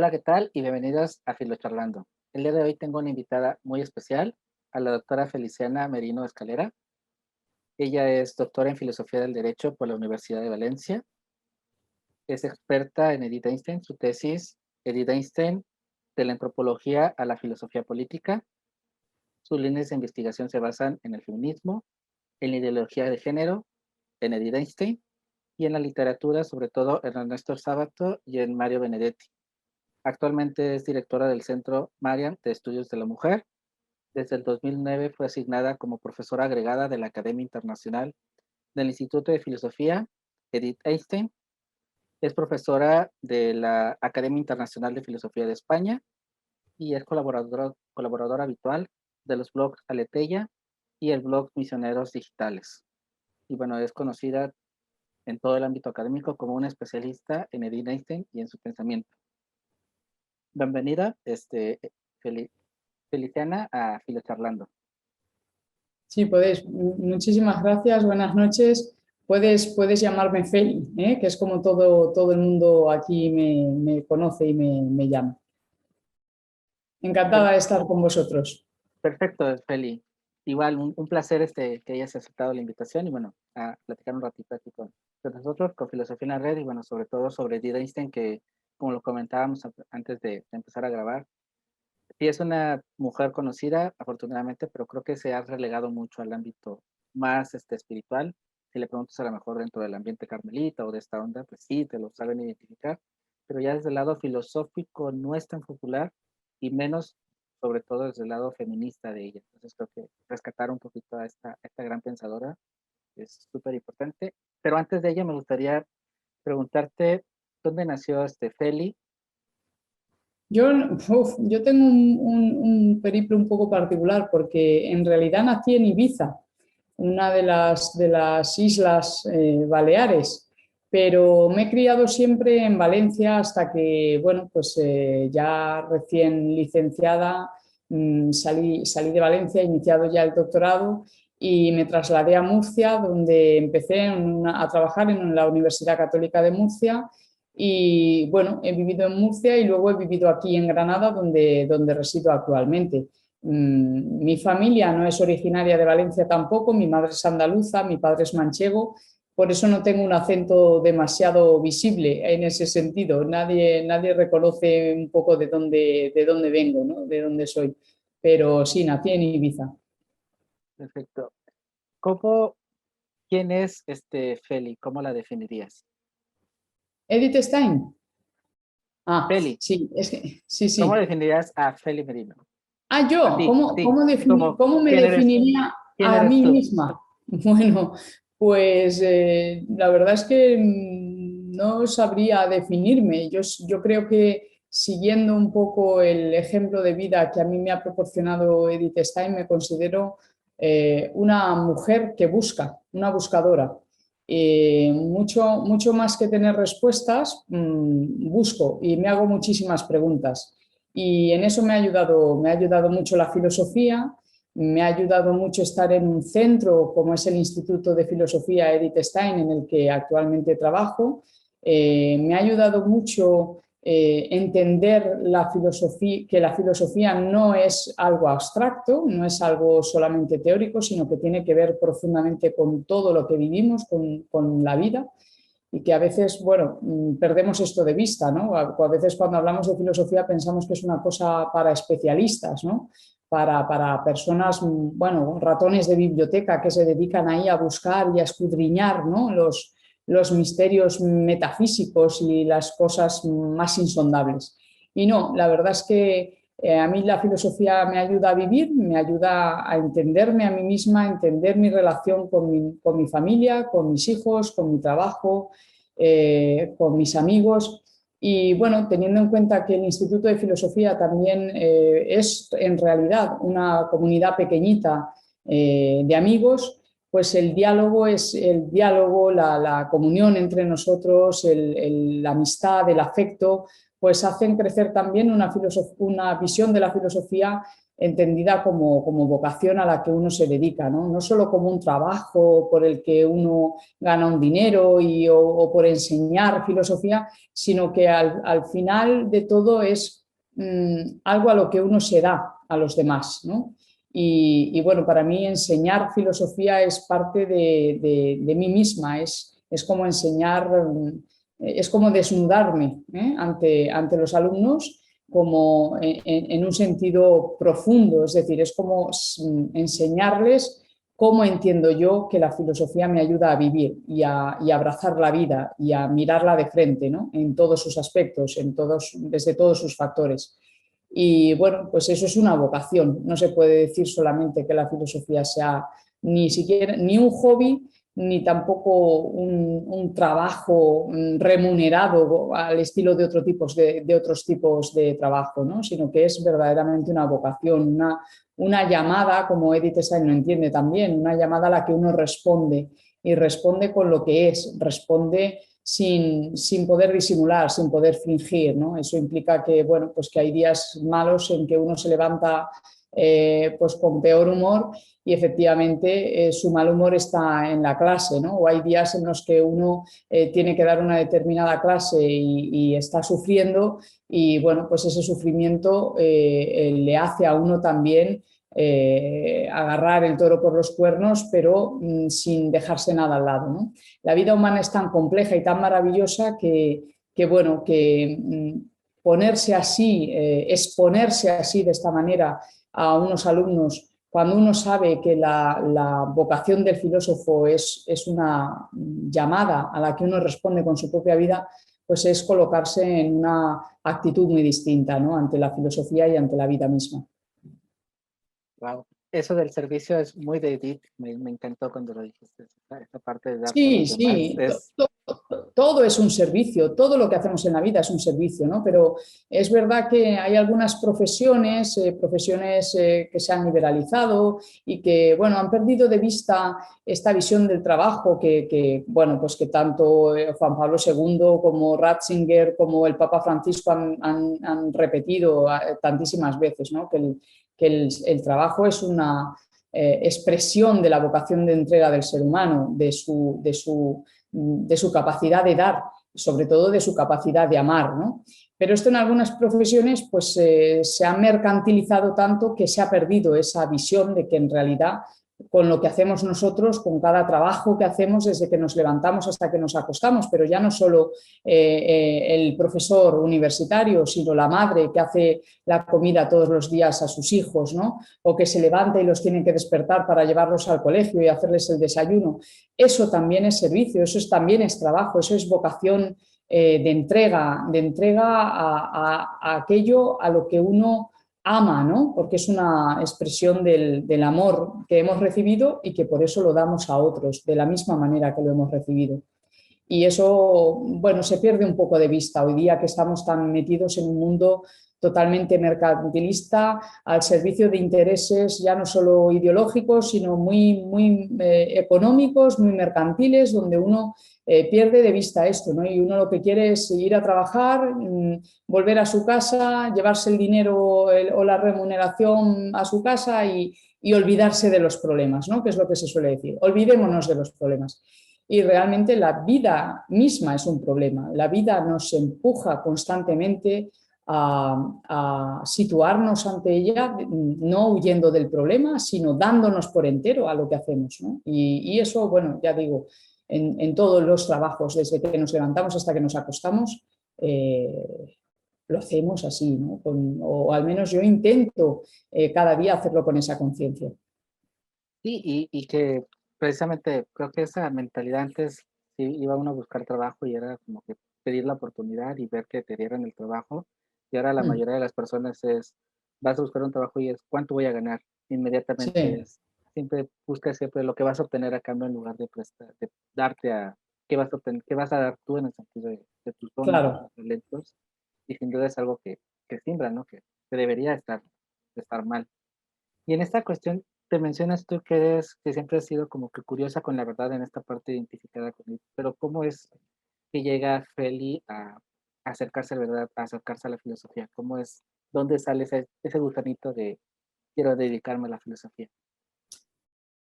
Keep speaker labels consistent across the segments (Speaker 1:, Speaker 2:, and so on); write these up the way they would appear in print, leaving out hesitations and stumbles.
Speaker 1: Hola, ¿qué tal? Y bienvenidos a Filocharlando. El día de hoy tengo una invitada muy especial, a la doctora Feliciana Merino Escalera. Ella es doctora en Filosofía del Derecho por la Universidad de Valencia. Es experta en Edith Einstein, su tesis Edith Einstein, de la antropología a la filosofía política. Sus líneas de investigación se basan en el feminismo, en la ideología de género, en Edith Einstein y en la literatura, sobre todo en Ernesto Sábato y en Mario Benedetti. Actualmente es directora del Centro Marian de Estudios de la Mujer. Desde el 2009 fue asignada como profesora agregada de la Academia Internacional del Instituto de Filosofía Edith Einstein. Es profesora de la Academia Internacional de Filosofía de España y es colaboradora habitual de los blogs Aleteia y el blog Misioneros Digitales. Y bueno, es conocida en todo el ámbito académico como una especialista en Edith Einstein y en su pensamiento. Bienvenida, Feliciana, a Filocharlando.
Speaker 2: Sí, podéis. Muchísimas gracias, buenas noches. Puedes llamarme Feli, que es como todo el mundo aquí me conoce y me llama. Encantada de estar con vosotros.
Speaker 1: Perfecto, Feli. Igual, un placer que hayas aceptado la invitación y bueno, a platicar un ratito aquí con nosotros, con Filosofía en la Red y bueno, sobre todo sobre Edith Einstein, que como lo comentábamos antes de empezar a grabar, sí es una mujer conocida, afortunadamente, pero creo que se ha relegado mucho al ámbito más espiritual. Si le preguntas a lo mejor dentro del ambiente carmelita o de esta onda, pues sí, te lo saben identificar, pero ya desde el lado filosófico no es tan popular y menos, sobre todo desde el lado feminista de ella. Entonces creo que rescatar un poquito a esta gran pensadora es súper importante. Pero antes de ello me gustaría preguntarte, ¿dónde nació Feli?
Speaker 2: Yo tengo un periplo un poco particular porque en realidad nací en Ibiza, una de las islas Baleares, pero me he criado siempre en Valencia hasta que, bueno, pues ya recién licenciada, salí de Valencia, he iniciado ya el doctorado y me trasladé a Murcia, donde empecé a trabajar en la Universidad Católica de Murcia. Y bueno, he vivido en Murcia y luego he vivido aquí en Granada, donde resido actualmente. Mi familia no es originaria de Valencia tampoco, mi madre es andaluza, mi padre es manchego, por eso no tengo un acento demasiado visible en ese sentido. Nadie reconoce un poco de dónde vengo, ¿no? De dónde soy. Pero sí, nací en Ibiza.
Speaker 1: Perfecto. ¿Quién es Feli? ¿Cómo la definirías?
Speaker 2: Edith Stein.
Speaker 1: Feli,
Speaker 2: Sí, es que, sí,
Speaker 1: ¿cómo
Speaker 2: sí.
Speaker 1: definirías a Feli Merino? A
Speaker 2: Yo,
Speaker 1: ti,
Speaker 2: ¿cómo,
Speaker 1: sí,
Speaker 2: cómo,
Speaker 1: sí, como,
Speaker 2: cómo me
Speaker 1: ¿quién eres?
Speaker 2: definiría
Speaker 1: ¿Quién
Speaker 2: a
Speaker 1: eres
Speaker 2: mí
Speaker 1: tú?
Speaker 2: misma? Bueno, pues la verdad es que no sabría definirme. Yo creo que siguiendo un poco el ejemplo de vida que a mí me ha proporcionado Edith Stein, me considero una mujer que busca, una buscadora. Mucho más que tener respuestas, busco y me hago muchísimas preguntas. Y en eso me ha ayudado mucho la filosofía, me ha ayudado mucho estar en un centro como es el Instituto de Filosofía Edith Stein, en el que actualmente trabajo. Me ha ayudado mucho entender que la filosofía no es algo abstracto, no es algo solamente teórico, sino que tiene que ver profundamente con todo lo que vivimos, con la vida. Y que a veces, bueno, perdemos esto de vista, ¿no? A veces cuando hablamos de filosofía pensamos que es una cosa para especialistas, ¿no? Para personas, bueno, ratones de biblioteca que se dedican ahí a buscar y a escudriñar, ¿no? Los misterios metafísicos y las cosas más insondables. Y no, la verdad es que a mí la filosofía me ayuda a vivir, me ayuda a entenderme a mí misma, a entender mi relación con mi familia, con mis hijos, con mi trabajo, con mis amigos. Y bueno, teniendo en cuenta que el Instituto de Filosofía también es en realidad una comunidad pequeñita de amigos, pues el diálogo es el diálogo, la comunión entre nosotros, la amistad, el afecto, pues hacen crecer también una visión de la filosofía entendida como vocación a la que uno se dedica, ¿no? No solo como un trabajo por el que uno gana un dinero o por enseñar filosofía, sino que al final de todo es algo a lo que uno se da a los demás, ¿no? Y bueno, para mí enseñar filosofía es parte de mí misma, es como enseñar, es como desnudarme ante los alumnos como en un sentido profundo, es decir, es como enseñarles cómo entiendo yo que la filosofía me ayuda a vivir y a abrazar la vida y a mirarla de frente, ¿no? En todos sus aspectos, desde todos sus factores. Y bueno, pues eso es una vocación. No se puede decir solamente que la filosofía sea ni siquiera ni un hobby, ni tampoco un trabajo remunerado al estilo de, otros tipos de trabajo, ¿no? Sino que es verdaderamente una vocación, una llamada, como Edith Stein lo entiende también, una llamada a la que uno responde y responde con lo que es, responde sin poder disimular, sin poder fingir, ¿no? Eso implica que, bueno, pues que hay días malos en que uno se levanta pues con peor humor y efectivamente su mal humor está en la clase, ¿no? O hay días en los que uno tiene que dar una determinada clase y está sufriendo y, bueno, pues ese sufrimiento le hace a uno también agarrar el toro por los cuernos, pero sin dejarse nada al lado, ¿no? La vida humana es tan compleja y tan maravillosa que bueno, que ponerse así, exponerse así de esta manera a unos alumnos, cuando uno sabe que la vocación del filósofo es una llamada a la que uno responde con su propia vida, pues es colocarse en una actitud muy distinta, ¿no? Ante la filosofía y ante la vida misma.
Speaker 1: Wow. Eso del servicio es muy de Edith. Me encantó cuando lo dijiste. Esa parte de darte a
Speaker 2: Sí,
Speaker 1: los demás
Speaker 2: sí,
Speaker 1: es...
Speaker 2: todo es un servicio, todo lo que hacemos en la vida es un servicio, ¿no? Pero es verdad que hay algunas profesiones, que se han liberalizado y que, bueno, han perdido de vista esta visión del trabajo bueno, pues que tanto Juan Pablo II como Ratzinger como el Papa Francisco han repetido tantísimas veces, ¿no? Que el trabajo es una expresión de la vocación de entrega del ser humano, de su capacidad de dar, sobre todo de su capacidad de amar, ¿no? Pero esto en algunas profesiones pues, se ha mercantilizado tanto que se ha perdido esa visión de que en realidad con lo que hacemos nosotros, con cada trabajo que hacemos desde que nos levantamos hasta que nos acostamos, pero ya no solo el profesor universitario, sino la madre que hace la comida todos los días a sus hijos, ¿no? O que se levanta y los tienen que despertar para llevarlos al colegio y hacerles el desayuno. Eso también es servicio, también es trabajo, eso es vocación de entrega a aquello a lo que uno ama, ¿no? Porque es una expresión del amor que hemos recibido y que por eso lo damos a otros, de la misma manera que lo hemos recibido. Y eso, bueno, se pierde un poco de vista hoy día que estamos tan metidos en un mundo totalmente mercantilista, al servicio de intereses ya no solo ideológicos, sino muy económicos, muy mercantiles, donde uno pierde de vista esto, ¿no? Y uno lo que quiere es ir a trabajar, volver a su casa, llevarse el dinero o la remuneración a su casa y olvidarse de los problemas, ¿no? Que es lo que se suele decir. Olvidémonos de los problemas. Y realmente la vida misma es un problema. La vida nos empuja constantemente a situarnos ante ella, no huyendo del problema, sino dándonos por entero a lo que hacemos, ¿no? Y eso, bueno, ya digo, en todos los trabajos, desde que nos levantamos hasta que nos acostamos, lo hacemos así, ¿no? O al menos yo intento cada día hacerlo con esa conciencia.
Speaker 1: Sí, y que precisamente creo que esa mentalidad antes sí iba uno a buscar trabajo y era como que pedir la oportunidad y ver que te dieran el trabajo. Y ahora la
Speaker 2: Mm,
Speaker 1: mayoría de las personas es, vas a buscar un trabajo y es, ¿cuánto voy a ganar? Inmediatamente
Speaker 2: sí,
Speaker 1: es, siempre busca siempre lo que vas a obtener a cambio en lugar de prestar, de darte a, qué vas a obtener, qué vas a dar tú en el sentido de tus dones, de tus
Speaker 2: claro.
Speaker 1: talentos. Y sin duda es algo que simbra, ¿no? Que debería estar mal. Y en esta cuestión te mencionas tú que siempre has sido como que curiosa con la verdad en esta parte identificada con él, pero ¿cómo es que llega Feli a acercarse a la verdad, a acercarse a la filosofía? ¿Cómo es, dónde sale ese gusanito de quiero dedicarme a la filosofía?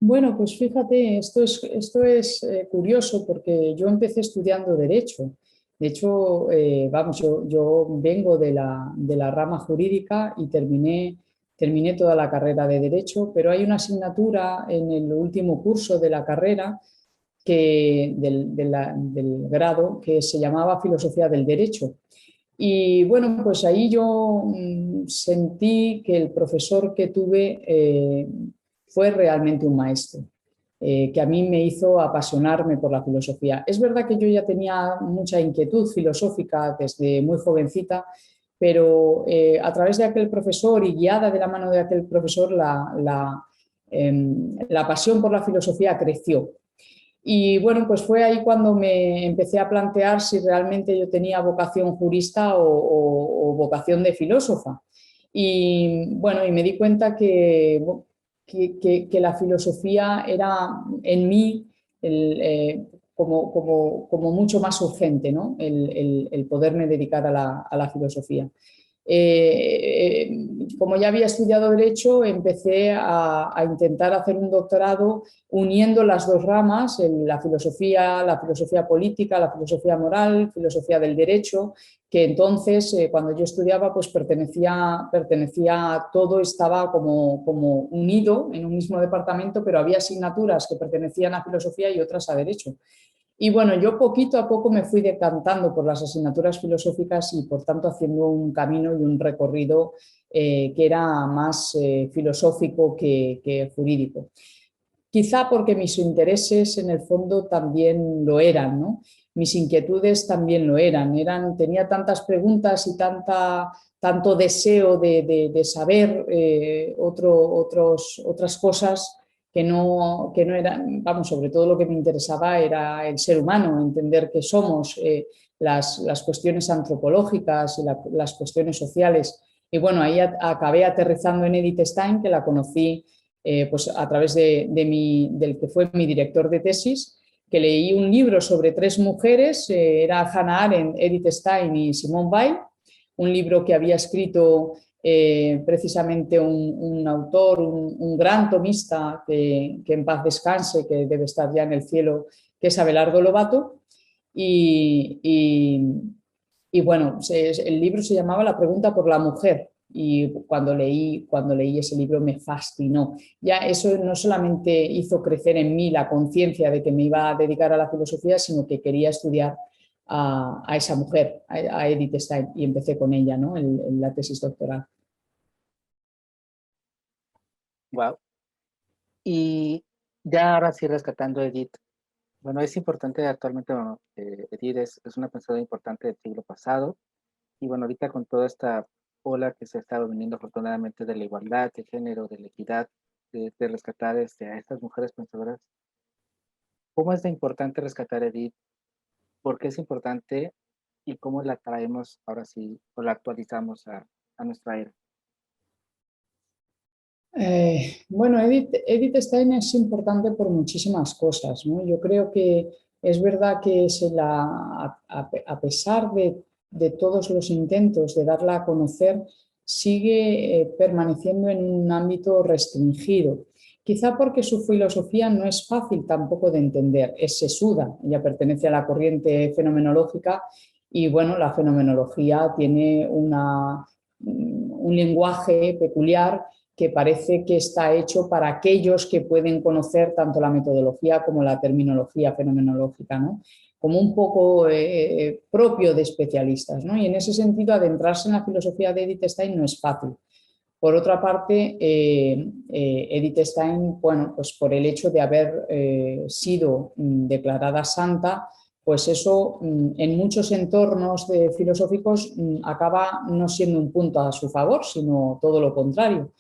Speaker 2: Bueno, pues fíjate, esto es curioso porque yo empecé estudiando Derecho. De hecho, vamos, yo vengo de la rama jurídica y terminé toda la carrera de Derecho, pero hay una asignatura en el último curso de la carrera del grado que se llamaba Filosofía del Derecho. Y bueno, pues ahí yo sentí que el profesor que tuve fue realmente un maestro, que a mí me hizo apasionarme por la filosofía. Es verdad que yo ya tenía mucha inquietud filosófica desde muy jovencita, pero a través de aquel profesor y guiada de la mano de aquel profesor, la pasión por la filosofía creció. Y bueno, pues fue ahí cuando me empecé a plantear si realmente yo tenía vocación jurista o vocación de filósofa. Y bueno, y me di cuenta que la filosofía era en mí como mucho más urgente, ¿no? El poderme dedicar a la filosofía. Como ya había estudiado Derecho, empecé a intentar hacer un doctorado uniendo las dos ramas, la filosofía política, la filosofía moral, filosofía del derecho, que entonces, cuando yo estudiaba, pues pertenecía a todo, estaba como unido en un mismo departamento, pero había asignaturas que pertenecían a filosofía y otras a derecho. Y bueno, yo poquito a poco me fui decantando por las asignaturas filosóficas y por tanto haciendo un camino y un recorrido que era más filosófico que jurídico. Quizá porque mis intereses en el fondo también lo eran, ¿no? Mis inquietudes también lo eran, tenía tantas preguntas y tanto deseo de saber otras cosas que no eran, vamos, sobre todo lo que me interesaba era el ser humano, entender qué somos, las cuestiones antropológicas y las cuestiones sociales. Y bueno, ahí acabé aterrizando en Edith Stein, que la conocí pues a través del que fue mi director de tesis, que leí un libro sobre tres mujeres, era Hannah Arendt, Edith Stein y Simone Weil, un libro que había escrito precisamente un autor, un gran tomista que en paz descanse, que debe estar ya en el cielo, que es Abelardo Lobato. Y bueno, el libro se llamaba La pregunta por la mujer, y cuando leí ese libro me fascinó. Ya eso no solamente hizo crecer en mí la conciencia de que me iba a dedicar a la filosofía, sino que quería estudiar a esa mujer, a Edith Stein, y empecé con ella, ¿no? en la tesis doctoral.
Speaker 1: Wow. Y ya ahora sí rescatando a Edith. Bueno, es importante actualmente, bueno, Edith es una pensadora importante del siglo pasado. Y bueno, ahorita con toda esta ola que se ha estado viniendo afortunadamente de la igualdad de género, de la equidad, de rescatar a estas mujeres pensadoras, ¿cómo es de importante rescatar a Edith? ¿Por qué es importante? ¿Y cómo la traemos ahora sí, o la actualizamos a nuestra era?
Speaker 2: Bueno, Edith Stein es importante por muchísimas cosas, ¿no? Yo creo que es verdad que a pesar de todos los intentos de darla a conocer, sigue permaneciendo en un ámbito restringido. Quizá porque su filosofía no es fácil tampoco de entender, es sesuda. Ella pertenece a la corriente fenomenológica y bueno, la fenomenología tiene un lenguaje peculiar que parece que está hecho para aquellos que pueden conocer tanto la metodología como la terminología fenomenológica, ¿no? Como un poco propio de especialistas, ¿no? Y en ese sentido, adentrarse en la filosofía de Edith Stein no es fácil. Por otra parte, Edith Stein, bueno, pues por el hecho de haber sido declarada santa, pues eso en muchos entornos filosóficos acaba no siendo un punto a su favor, sino todo lo contrario.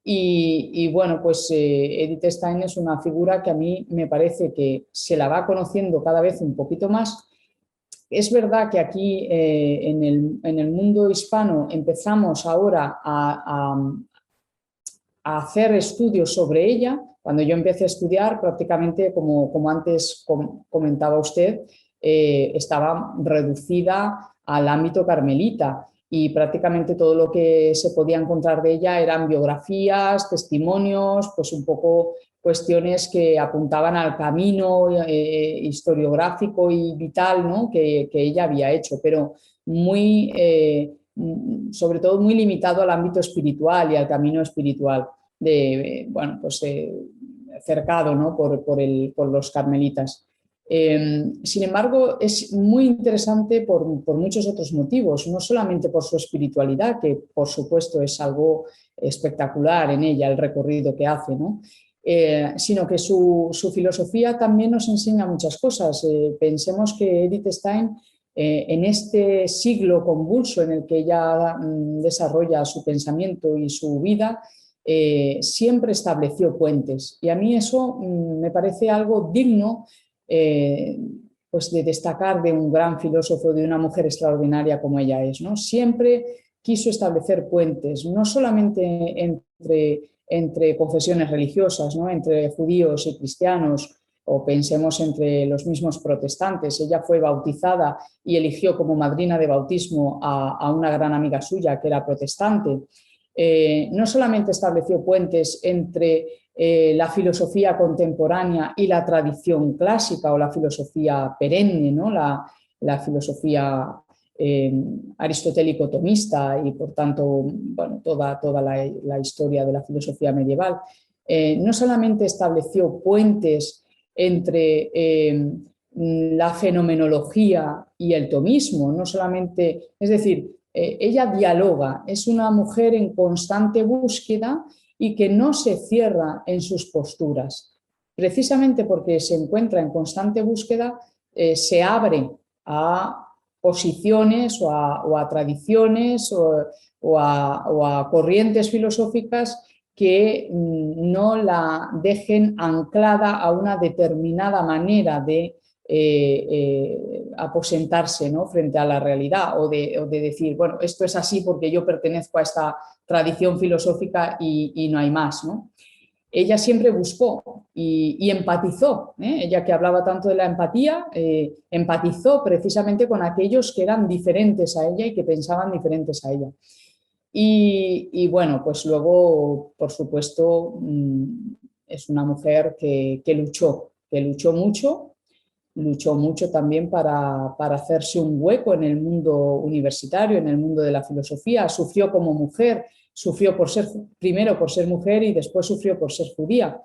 Speaker 2: Y bueno, pues Edith Stein es una figura que a mí me parece que se la va conociendo cada vez un poquito más. Es verdad que aquí en el mundo hispano empezamos ahora a hacer estudios sobre ella. Cuando yo empecé a estudiar, prácticamente, como antes comentaba usted, estaba reducida al ámbito carmelita. y prácticamente todo lo que se podía encontrar de ella eran biografías, testimonios, pues un poco cuestiones que apuntaban al camino historiográfico y vital, ¿no? que ella había hecho, pero muy, sobre todo muy limitado al ámbito espiritual y al camino espiritual, bueno, pues, cercado, ¿no? por los carmelitas. Sin embargo, es muy interesante por muchos otros motivos, no solamente por su espiritualidad, que por supuesto es algo espectacular en ella, el recorrido que hace, ¿no? Sino que su filosofía también nos enseña muchas cosas. Pensemos que Edith Stein, en este siglo convulso en el que ella desarrolla su pensamiento y su vida, siempre estableció puentes. Y a mí eso me parece algo digno, pues de destacar de un gran filósofo, de una mujer extraordinaria como ella es, ¿no? Siempre quiso establecer puentes, no solamente entre confesiones religiosas, ¿no? Entre judíos y cristianos, o pensemos entre los mismos protestantes. Ella fue bautizada y eligió como madrina de bautismo a una gran amiga suya que era protestante. No solamente estableció puentes entre la filosofía contemporánea y la tradición clásica o la filosofía perenne, ¿no? la filosofía aristotélico-tomista y por tanto bueno, toda la historia de la filosofía medieval. No solamente estableció puentes entre la fenomenología y el tomismo, no solamente, es decir, ella dialoga, es una mujer en constante búsqueda y que no se cierra en sus posturas. Precisamente porque se encuentra en constante búsqueda, se abre a posiciones o a tradiciones o a corrientes filosóficas que no la dejen anclada a una determinada manera de aposentarse, ¿no? Frente a la realidad o de decir, bueno, esto es así porque yo pertenezco a esta tradición filosófica y no hay más, ¿no? Ella siempre buscó y empatizó, ella que hablaba tanto de la empatía, empatizó precisamente con aquellos que eran diferentes a ella y que pensaban diferentes a ella. Y bueno, pues luego, por supuesto, es una mujer que luchó mucho también para hacerse un hueco en el mundo universitario, en el mundo de la filosofía. Sufrió como mujer, sufrió primero por ser mujer y después sufrió por ser judía.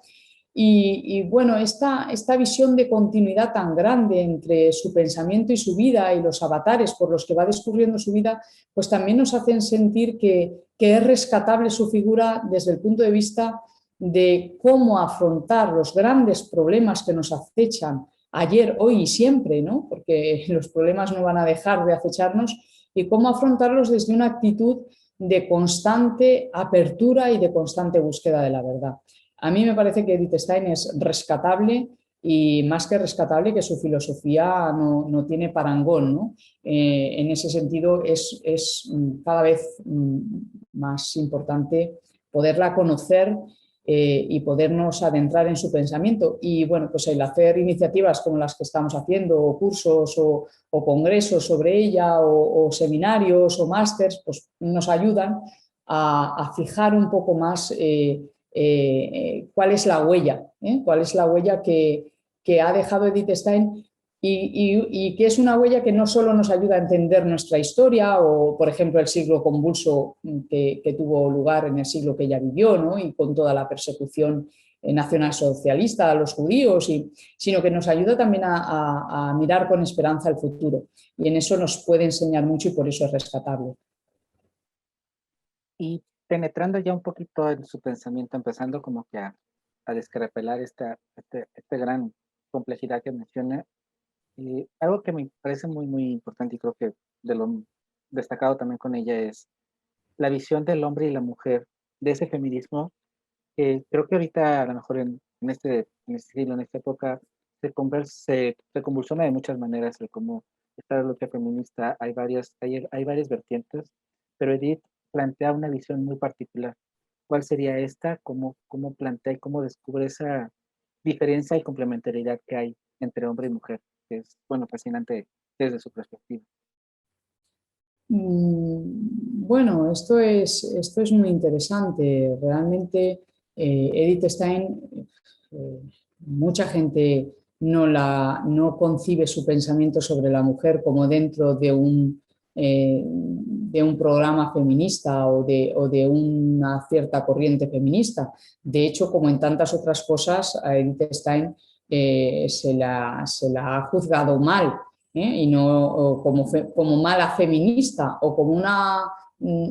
Speaker 2: Y bueno, esta visión de continuidad tan grande entre su pensamiento y su vida y los avatares por los que va descubriendo su vida, pues también nos hacen sentir que es rescatable su figura desde el punto de vista de cómo afrontar los grandes problemas que nos acechan ayer, hoy y siempre, ¿no? Porque los problemas no van a dejar de acecharnos, y cómo afrontarlos desde una actitud de constante apertura y de constante búsqueda de la verdad. A mí me parece que Edith Stein es rescatable y más que rescatable, que su filosofía no tiene parangón, ¿no? En ese sentido es cada vez más importante poderla conocer y podernos adentrar en su pensamiento. Y bueno, pues el hacer iniciativas como las que estamos haciendo, o cursos o congresos sobre ella, o seminarios o másters, pues nos ayudan a fijar un poco más cuál es la huella, cuál es la huella que ha dejado Edith Stein y que es una huella que no solo nos ayuda a entender nuestra historia o, por ejemplo, el siglo convulso que tuvo lugar en el siglo que ella vivió, ¿no? Y con toda la persecución nacionalsocialista a los judíos, sino que nos ayuda también a mirar con esperanza el futuro. Y en eso nos puede enseñar mucho y por eso es rescatable.
Speaker 1: Y penetrando ya un poquito en su pensamiento, empezando como que a descarapelar esta gran complejidad que menciona, algo que me parece muy, muy importante y creo que de lo destacado también con ella es la visión del hombre y la mujer, de ese feminismo, que creo que ahorita a lo mejor en este siglo, en esta época, se convulsiona de muchas maneras el cómo está la lucha feminista, hay varias vertientes, pero Edith plantea una visión muy particular. ¿Cuál sería esta? ¿Cómo plantea y cómo descubre esa diferencia y complementariedad que hay entre hombre y mujer? Que es, bueno, fascinante desde su perspectiva.
Speaker 2: Bueno, esto es muy interesante. Realmente Edith Stein, eh, mucha gente no concibe su pensamiento sobre la mujer como dentro de un programa feminista o de una cierta corriente feminista. De hecho, como en tantas otras cosas, a Edith Stein se la ha juzgado mal, y no como mala feminista o como una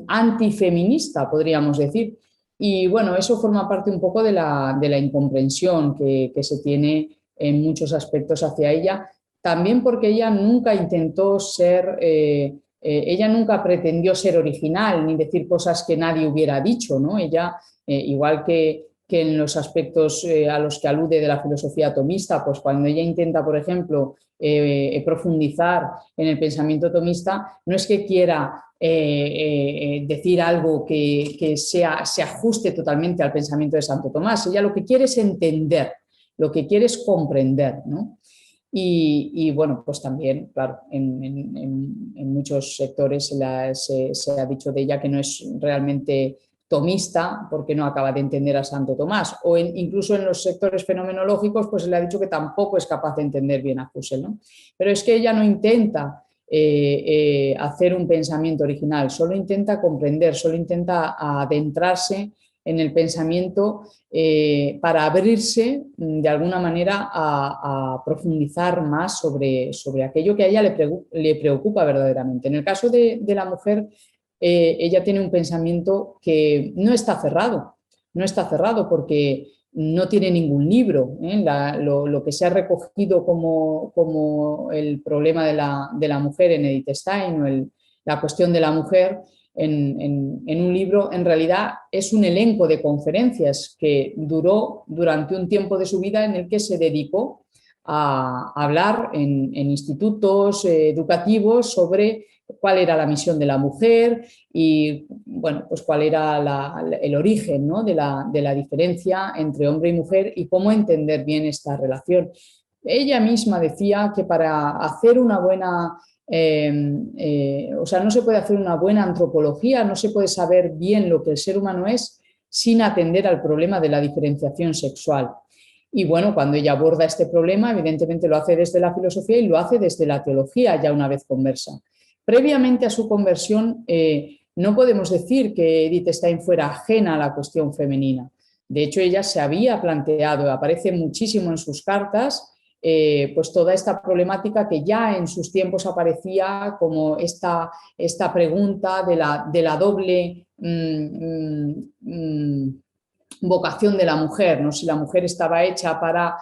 Speaker 2: antifeminista, podríamos decir. Y bueno, eso forma parte un poco de la incomprensión que se tiene en muchos aspectos hacia ella, también porque ella nunca intentó ser, ella nunca pretendió ser original ni decir cosas que nadie hubiera dicho, ¿no? Ella, igual que en los aspectos a los que alude de la filosofía atomista, pues cuando ella intenta, por ejemplo, profundizar en el pensamiento atomista, no es que quiera decir algo que se ajuste totalmente al pensamiento de Santo Tomás. Ella lo que quiere es entender, lo que quiere es comprender, ¿no? Y bueno, pues también, claro, en muchos sectores se ha dicho de ella que no es realmente tomista porque no acaba de entender a Santo Tomás, o incluso en los sectores fenomenológicos pues se le ha dicho que tampoco es capaz de entender bien a Husserl, ¿no? Pero es que ella no intenta hacer un pensamiento original, solo intenta comprender, solo intenta adentrarse en el pensamiento para abrirse de alguna manera a profundizar más sobre aquello que a ella le preocupa verdaderamente. En el caso de la mujer, ella tiene un pensamiento que no está cerrado, no está cerrado porque no tiene ningún libro. Lo que se ha recogido como el problema de la mujer en Edith Stein o la cuestión de la mujer en un libro, en realidad es un elenco de conferencias que duró durante un tiempo de su vida en el que se dedicó a hablar en institutos educativos sobre cuál era la misión de la mujer y bueno, pues cuál era el origen, ¿no? de la diferencia entre hombre y mujer y cómo entender bien esta relación. Ella misma decía que para hacer una buena, o sea, no se puede hacer una buena antropología, no se puede saber bien lo que el ser humano es sin atender al problema de la diferenciación sexual. Y bueno, cuando ella aborda este problema, evidentemente lo hace desde la filosofía y lo hace desde la teología, ya una vez conversa. Previamente a su conversión, no podemos decir que Edith Stein fuera ajena a la cuestión femenina. De hecho, ella se había planteado, aparece muchísimo en sus cartas, pues toda esta problemática que ya en sus tiempos aparecía como esta pregunta de la doble vocación de la mujer, ¿no? Si la mujer estaba hecha para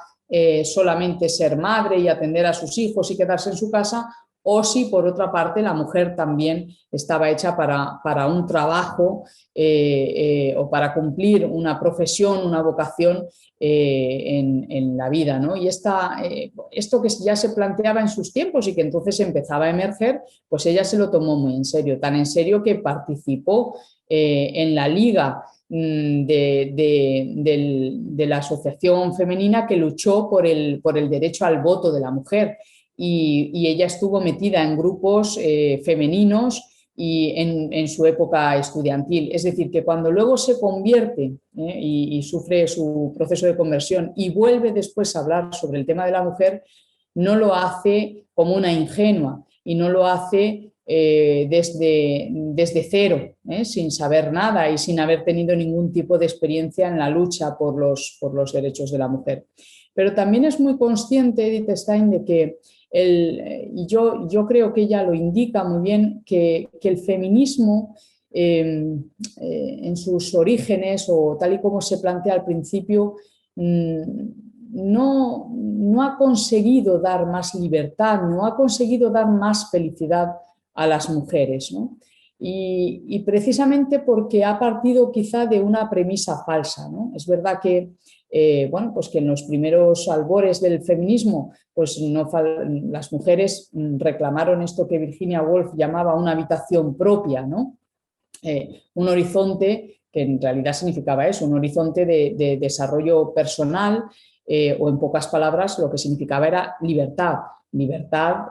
Speaker 2: solamente ser madre y atender a sus hijos y quedarse en su casa, o si por otra parte la mujer también estaba hecha para un trabajo o para cumplir una profesión, una vocación en la vida, ¿no? Y esto que ya se planteaba en sus tiempos y que entonces empezaba a emerger, pues ella se lo tomó muy en serio, tan en serio que participó en la Liga de la asociación femenina que luchó por el derecho al voto de la mujer. Y ella estuvo metida en grupos femeninos y en su época estudiantil. Es decir, que cuando luego se convierte y sufre su proceso de conversión y vuelve después a hablar sobre el tema de la mujer, no lo hace como una ingenua y no lo hace desde cero, sin saber nada y sin haber tenido ningún tipo de experiencia en la lucha por los derechos de la mujer. Pero también es muy consciente Edith Stein de que yo creo que ella lo indica muy bien, que el feminismo en sus orígenes o tal y como se plantea al principio no ha conseguido dar más libertad, no ha conseguido dar más felicidad a las mujeres, ¿no? Y precisamente porque ha partido quizá de una premisa falsa, ¿no? Es verdad que bueno, pues que en los primeros albores del feminismo pues las mujeres reclamaron esto que Virginia Woolf llamaba una habitación propia, ¿no? Un horizonte que en realidad significaba eso, un horizonte de desarrollo personal o en pocas palabras lo que significaba era libertad, libertad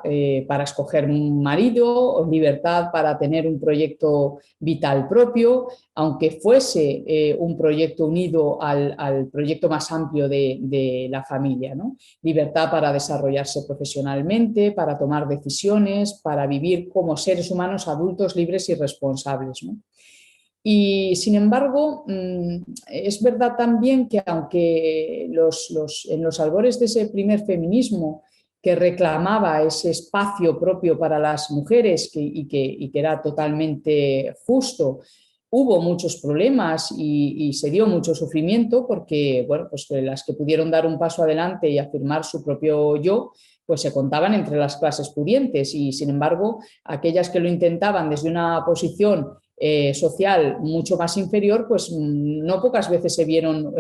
Speaker 2: para escoger un marido, libertad para tener un proyecto vital propio, aunque fuese un proyecto unido al proyecto más amplio de la familia, ¿no? Libertad para desarrollarse profesionalmente, para tomar decisiones, para vivir como seres humanos adultos, libres y responsables, ¿no? Y sin embargo, es verdad también que aunque en los albores de ese primer feminismo que reclamaba ese espacio propio para las mujeres y que era totalmente justo, hubo muchos problemas y se dio mucho sufrimiento porque, bueno, pues las que pudieron dar un paso adelante y afirmar su propio yo, pues se contaban entre las clases pudientes y, sin embargo, aquellas que lo intentaban desde una posición social mucho más inferior, pues no pocas veces se vieron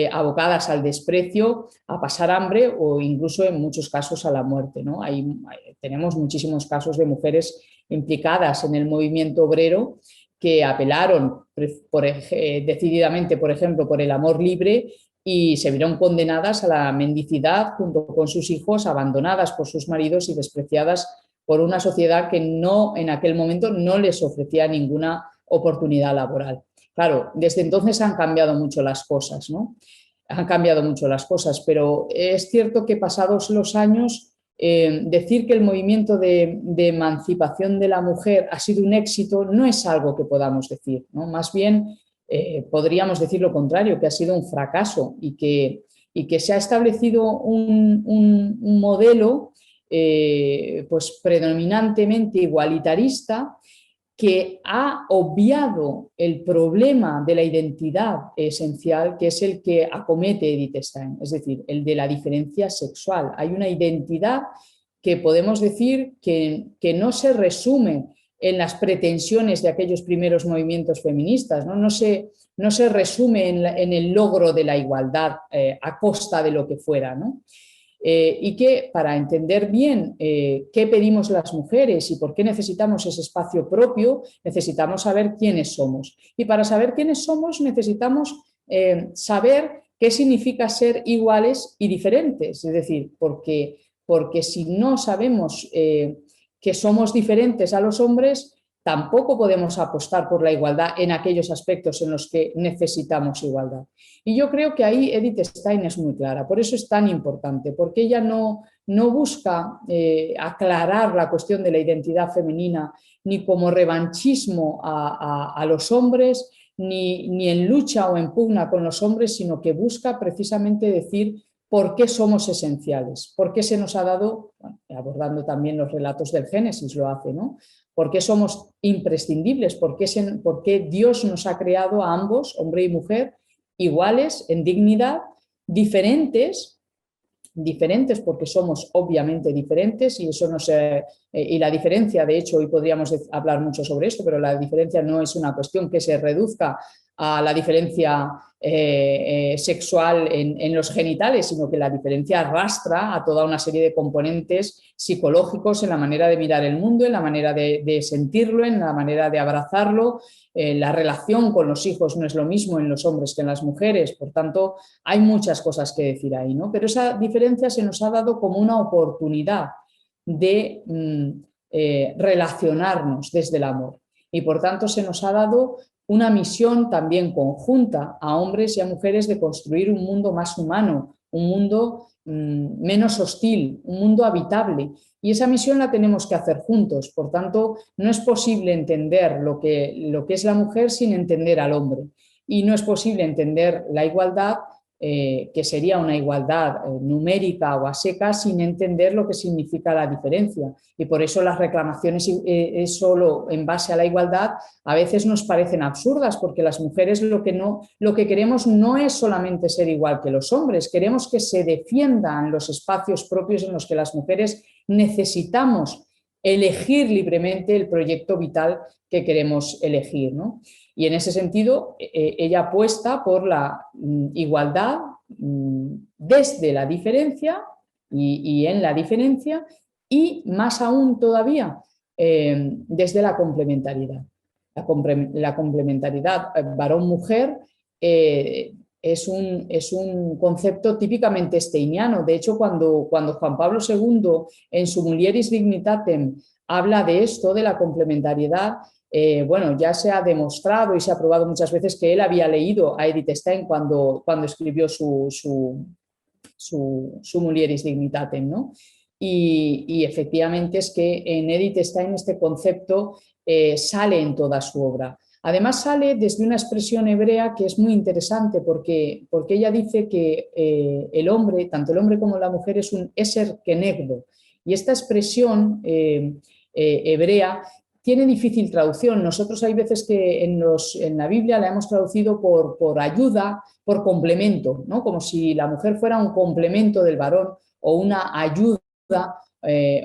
Speaker 2: abocadas al desprecio, a pasar hambre o incluso en muchos casos a la muerte, ¿no? Tenemos muchísimos casos de mujeres implicadas en el movimiento obrero que apelaron decididamente, por ejemplo, por el amor libre y se vieron condenadas a la mendicidad junto con sus hijos, abandonadas por sus maridos y despreciadas por una sociedad que no, en aquel momento no les ofrecía ninguna oportunidad laboral. Claro, desde entonces han cambiado mucho las cosas, ¿no? Han cambiado mucho las cosas, pero es cierto que pasados los años, decir que el movimiento de emancipación de la mujer ha sido un éxito no es algo que podamos decir, ¿no? Más bien podríamos decir lo contrario, que ha sido un fracaso y que se ha establecido un modelo pues predominantemente igualitarista que ha obviado el problema de la identidad esencial, que es el que acomete Edith Stein, es decir, el de la diferencia sexual. Hay una identidad que podemos decir que no se resume en las pretensiones de aquellos primeros movimientos feministas, no se resume en el logro de la igualdad a costa de lo que fuera, ¿no? Y que para entender bien qué pedimos las mujeres y por qué necesitamos ese espacio propio, necesitamos saber quiénes somos. Y para saber quiénes somos necesitamos saber qué significa ser iguales y diferentes. Es decir, porque si no sabemos que somos diferentes a los hombres, tampoco podemos apostar por la igualdad en aquellos aspectos en los que necesitamos igualdad. Y yo creo que ahí Edith Stein es muy clara, por eso es tan importante, porque ella no busca aclarar la cuestión de la identidad femenina ni como revanchismo a los hombres, ni en lucha o en pugna con los hombres, sino que busca precisamente decir por qué somos esenciales, por qué se nos ha dado, bueno, abordando también los relatos del Génesis lo hace, ¿no? ¿Por qué somos imprescindibles? ¿Por qué Dios nos ha creado a ambos, hombre y mujer, iguales en dignidad, diferentes porque somos obviamente diferentes y eso no se, y la diferencia, de hecho, hoy podríamos hablar mucho sobre esto, pero la diferencia no es una cuestión que se reduzca a la diferencia sexual en los genitales, sino que la diferencia arrastra a toda una serie de componentes psicológicos en la manera de mirar el mundo, en la manera de sentirlo, en la manera de abrazarlo. La relación con los hijos no es lo mismo en los hombres que en las mujeres, por tanto, hay muchas cosas que decir ahí, ¿no? Pero esa diferencia se nos ha dado como una oportunidad de relacionarnos desde el amor y por tanto se nos ha dado una misión también conjunta a hombres y a mujeres de construir un mundo más humano, un mundo menos hostil, un mundo habitable. Y esa misión la tenemos que hacer juntos. Por tanto, no es posible entender lo que es la mujer sin entender al hombre. Y no es posible entender la igualdad, que sería una igualdad numérica o a secas, sin entender lo que significa la diferencia. Y por eso las reclamaciones solo en base a la igualdad a veces nos parecen absurdas, porque las mujeres lo que queremos no es solamente ser igual que los hombres, queremos que se defiendan los espacios propios en los que las mujeres necesitamos elegir libremente el proyecto vital que queremos elegir, ¿no? Y en ese sentido, ella apuesta por la igualdad desde la diferencia y en la diferencia y más aún todavía desde la complementariedad. La complementariedad varón-mujer es un concepto típicamente steiniano. De hecho, cuando Juan Pablo II en su Mulieris Dignitatem habla de esto, de la complementariedad, bueno, ya se ha demostrado y se ha probado muchas veces que él había leído a Edith Stein cuando escribió su Mulieris Dignitatem, ¿no? Y efectivamente es que en Edith Stein este concepto sale en toda su obra. Además sale desde una expresión hebrea que es muy interesante porque ella dice que el hombre, tanto el hombre como la mujer, es un eser kenegdo. Y esta expresión hebrea tiene difícil traducción. Nosotros hay veces que en la Biblia la hemos traducido por ayuda, por complemento, ¿no? Como si la mujer fuera un complemento del varón o una ayuda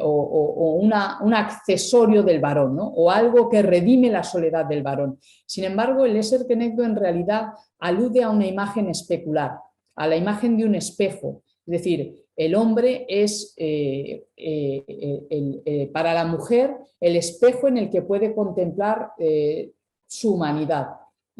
Speaker 2: o un accesorio del varón, ¿no? O algo que redime la soledad del varón. Sin embargo, el eser kenegdo en realidad alude a una imagen especular, a la imagen de un espejo. Es decir, el hombre es para la mujer el espejo en el que puede contemplar su humanidad.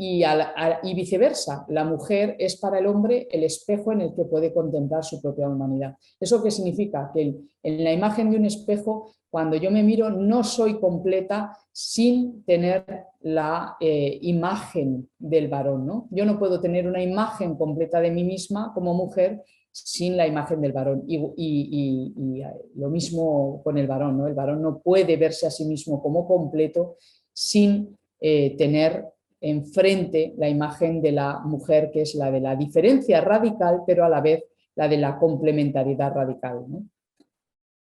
Speaker 2: Y viceversa, la mujer es para el hombre el espejo en el que puede contemplar su propia humanidad. ¿Eso qué significa? Que en la imagen de un espejo, cuando yo me miro, no soy completa sin tener la imagen del varón, ¿no? Yo no puedo tener una imagen completa de mí misma como mujer sin la imagen del varón. Y lo mismo con el varón, ¿no? El varón no puede verse a sí mismo como completo sin tener enfrente la imagen de la mujer, que es la de la diferencia radical, pero a la vez la de la complementariedad radical, ¿no?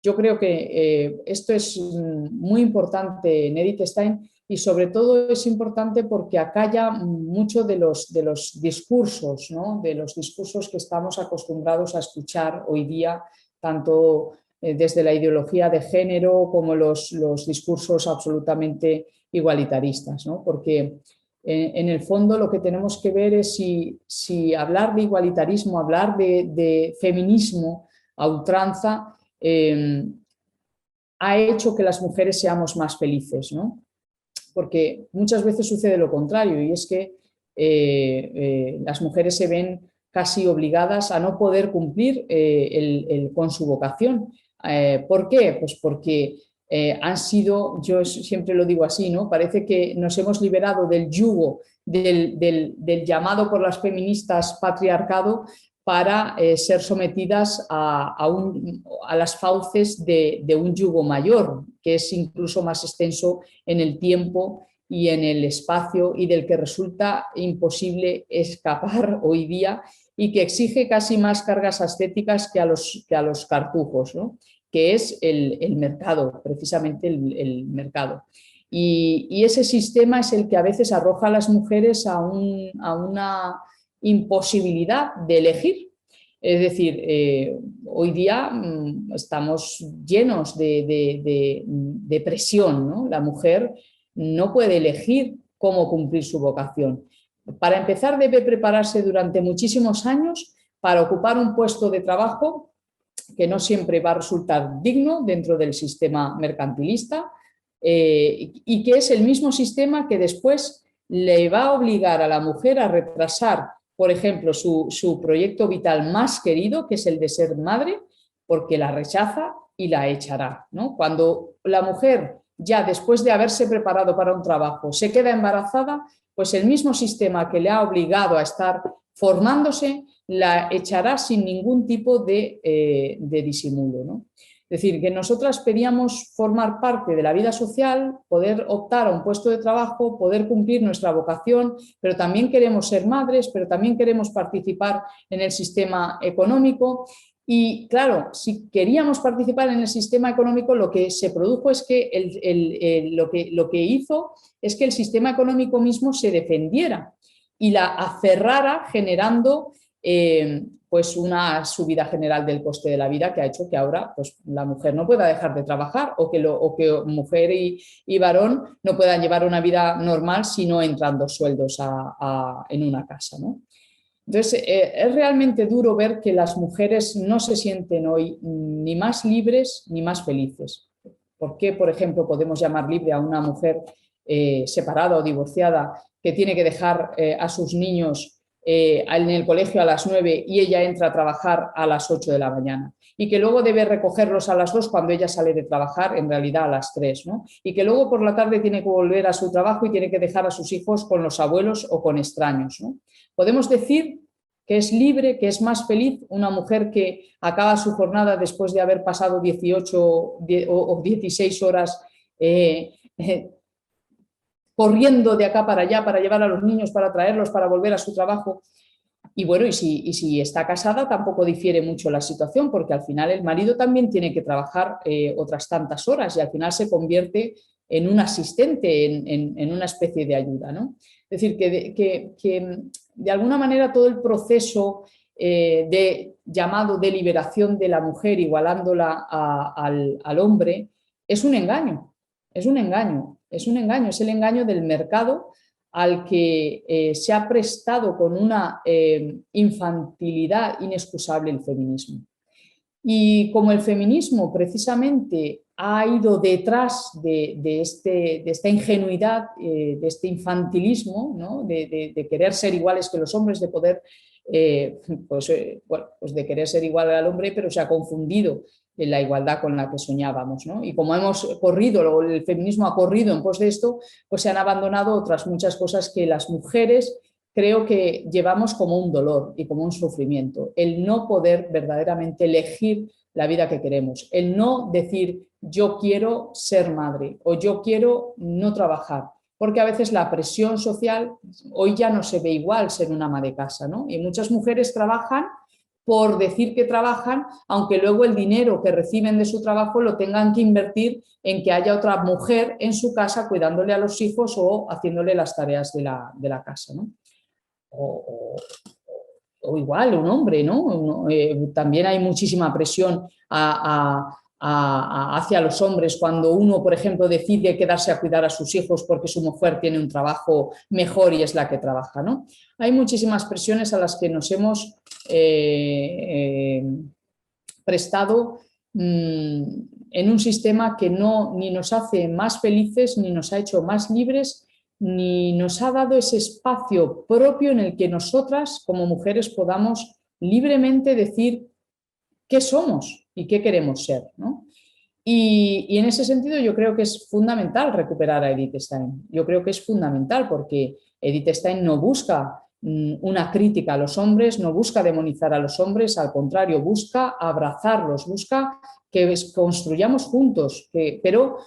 Speaker 2: Yo creo que esto es muy importante en Edith Stein y sobre todo es importante porque acalla mucho de los discursos, ¿no? De los discursos que estamos acostumbrados a escuchar hoy día, tanto desde la ideología de género como los discursos absolutamente igualitaristas, ¿no? Porque en el fondo lo que tenemos que ver es si hablar de igualitarismo, hablar de feminismo a ultranza, ha hecho que las mujeres seamos más felices, ¿no? Porque muchas veces sucede lo contrario y es que las mujeres se ven casi obligadas a no poder cumplir con su vocación. ¿Por qué? Pues porque han sido, yo siempre lo digo así, ¿no? Parece que nos hemos liberado del yugo del llamado por las feministas patriarcado para ser sometidas a las fauces de un yugo mayor, que es incluso más extenso en el tiempo y en el espacio y del que resulta imposible escapar hoy día y que exige casi más cargas estéticas que a los cartujos, ¿no? Que es el mercado, precisamente el mercado. Y ese sistema es el que a veces arroja a las mujeres a una imposibilidad de elegir. Es decir, hoy día estamos llenos de presión, ¿no? La mujer no puede elegir cómo cumplir su vocación. Para empezar, debe prepararse durante muchísimos años para ocupar un puesto de trabajo que no siempre va a resultar digno dentro del sistema mercantilista y que es el mismo sistema que después le va a obligar a la mujer a retrasar, por ejemplo, su proyecto vital más querido, que es el de ser madre, porque la rechaza y la echará, ¿no? Cuando la mujer, ya después de haberse preparado para un trabajo, se queda embarazada, pues el mismo sistema que le ha obligado a estar formándose la echará sin ningún tipo de disimulo, ¿no? Es decir, que nosotras pedíamos formar parte de la vida social, poder optar a un puesto de trabajo, poder cumplir nuestra vocación, pero también queremos ser madres, pero también queremos participar en el sistema económico. Y claro, si queríamos participar en el sistema económico, lo que se produjo es que lo que hizo es que el sistema económico mismo se defendiera y la aferrara generando pues una subida general del coste de la vida que ha hecho que ahora pues, la mujer no pueda dejar de trabajar o que mujer y varón no puedan llevar una vida normal si no entran dos sueldos en una casa, ¿no? Entonces, es realmente duro ver que las mujeres no se sienten hoy ni más libres ni más felices. ¿Por qué, por ejemplo, podemos llamar libre a una mujer separada o divorciada que tiene que dejar a sus niños en el colegio a las 9 y ella entra a trabajar a las 8 de la mañana. Y que luego debe recogerlos a las 2 cuando ella sale de trabajar, en realidad a las 3, ¿no? Y que luego por la tarde tiene que volver a su trabajo y tiene que dejar a sus hijos con los abuelos o con extraños, ¿no? Podemos decir que es libre, que es más feliz una mujer que acaba su jornada después de haber pasado 18 o 16 horas corriendo de acá para allá para llevar a los niños, para traerlos, para volver a su trabajo. Y bueno, y si está casada tampoco difiere mucho la situación, porque al final el marido también tiene que trabajar otras tantas horas y al final se convierte en un asistente, en una especie de ayuda, ¿no? Es decir, que de alguna manera todo el proceso llamado de liberación de la mujer, igualándola al hombre, es un engaño, es un engaño, es un engaño, es el engaño del mercado al que se ha prestado con una infantilidad inexcusable el feminismo. Y como el feminismo precisamente ha ido detrás de esta ingenuidad, de este infantilismo, ¿no? de querer ser iguales que los hombres, de poder, pues de querer ser igual al hombre, pero se ha confundido en la igualdad con la que soñábamos, ¿no? Y como hemos corrido, el feminismo ha corrido en pos de esto, pues se han abandonado otras muchas cosas que las mujeres creo que llevamos como un dolor y como un sufrimiento, el no poder verdaderamente elegir la vida que queremos, el no decir yo quiero ser madre o yo quiero no trabajar, porque a veces la presión social, hoy ya no se ve igual ser una ama de casa, ¿no? Y muchas mujeres trabajan por decir que trabajan, aunque luego el dinero que reciben de su trabajo lo tengan que invertir en que haya otra mujer en su casa cuidándole a los hijos o haciéndole las tareas de la casa, ¿no? O, o igual un hombre, ¿no? También hay muchísima presión hacia los hombres cuando uno, por ejemplo, decide quedarse a cuidar a sus hijos porque su mujer tiene un trabajo mejor y es la que trabaja, ¿no? Hay muchísimas presiones a las que nos hemos prestado en un sistema que no ni nos hace más felices, ni nos ha hecho más libres, ni nos ha dado ese espacio propio en el que nosotras como mujeres podamos libremente decir qué somos y qué queremos ser, ¿no? Y en ese sentido yo creo que es fundamental recuperar a Edith Stein. Yo creo que es fundamental porque Edith Stein no busca una crítica a los hombres, no busca demonizar a los hombres, al contrario, busca abrazarlos, busca que construyamos juntos, pero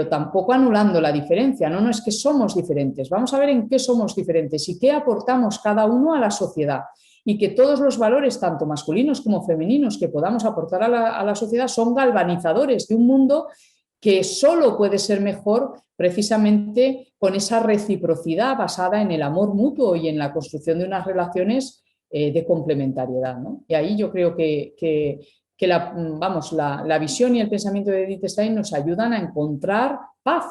Speaker 2: tampoco anulando la diferencia. No, no es que somos diferentes. Vamos a ver en qué somos diferentes y qué aportamos cada uno a la sociedad. Y que todos los valores, tanto masculinos como femeninos, que podamos aportar a la sociedad son galvanizadores de un mundo que solo puede ser mejor precisamente con esa reciprocidad basada en el amor mutuo y en la construcción de unas relaciones de complementariedad, ¿no? Y ahí yo creo que la visión y el pensamiento de Edith Stein nos ayudan a encontrar paz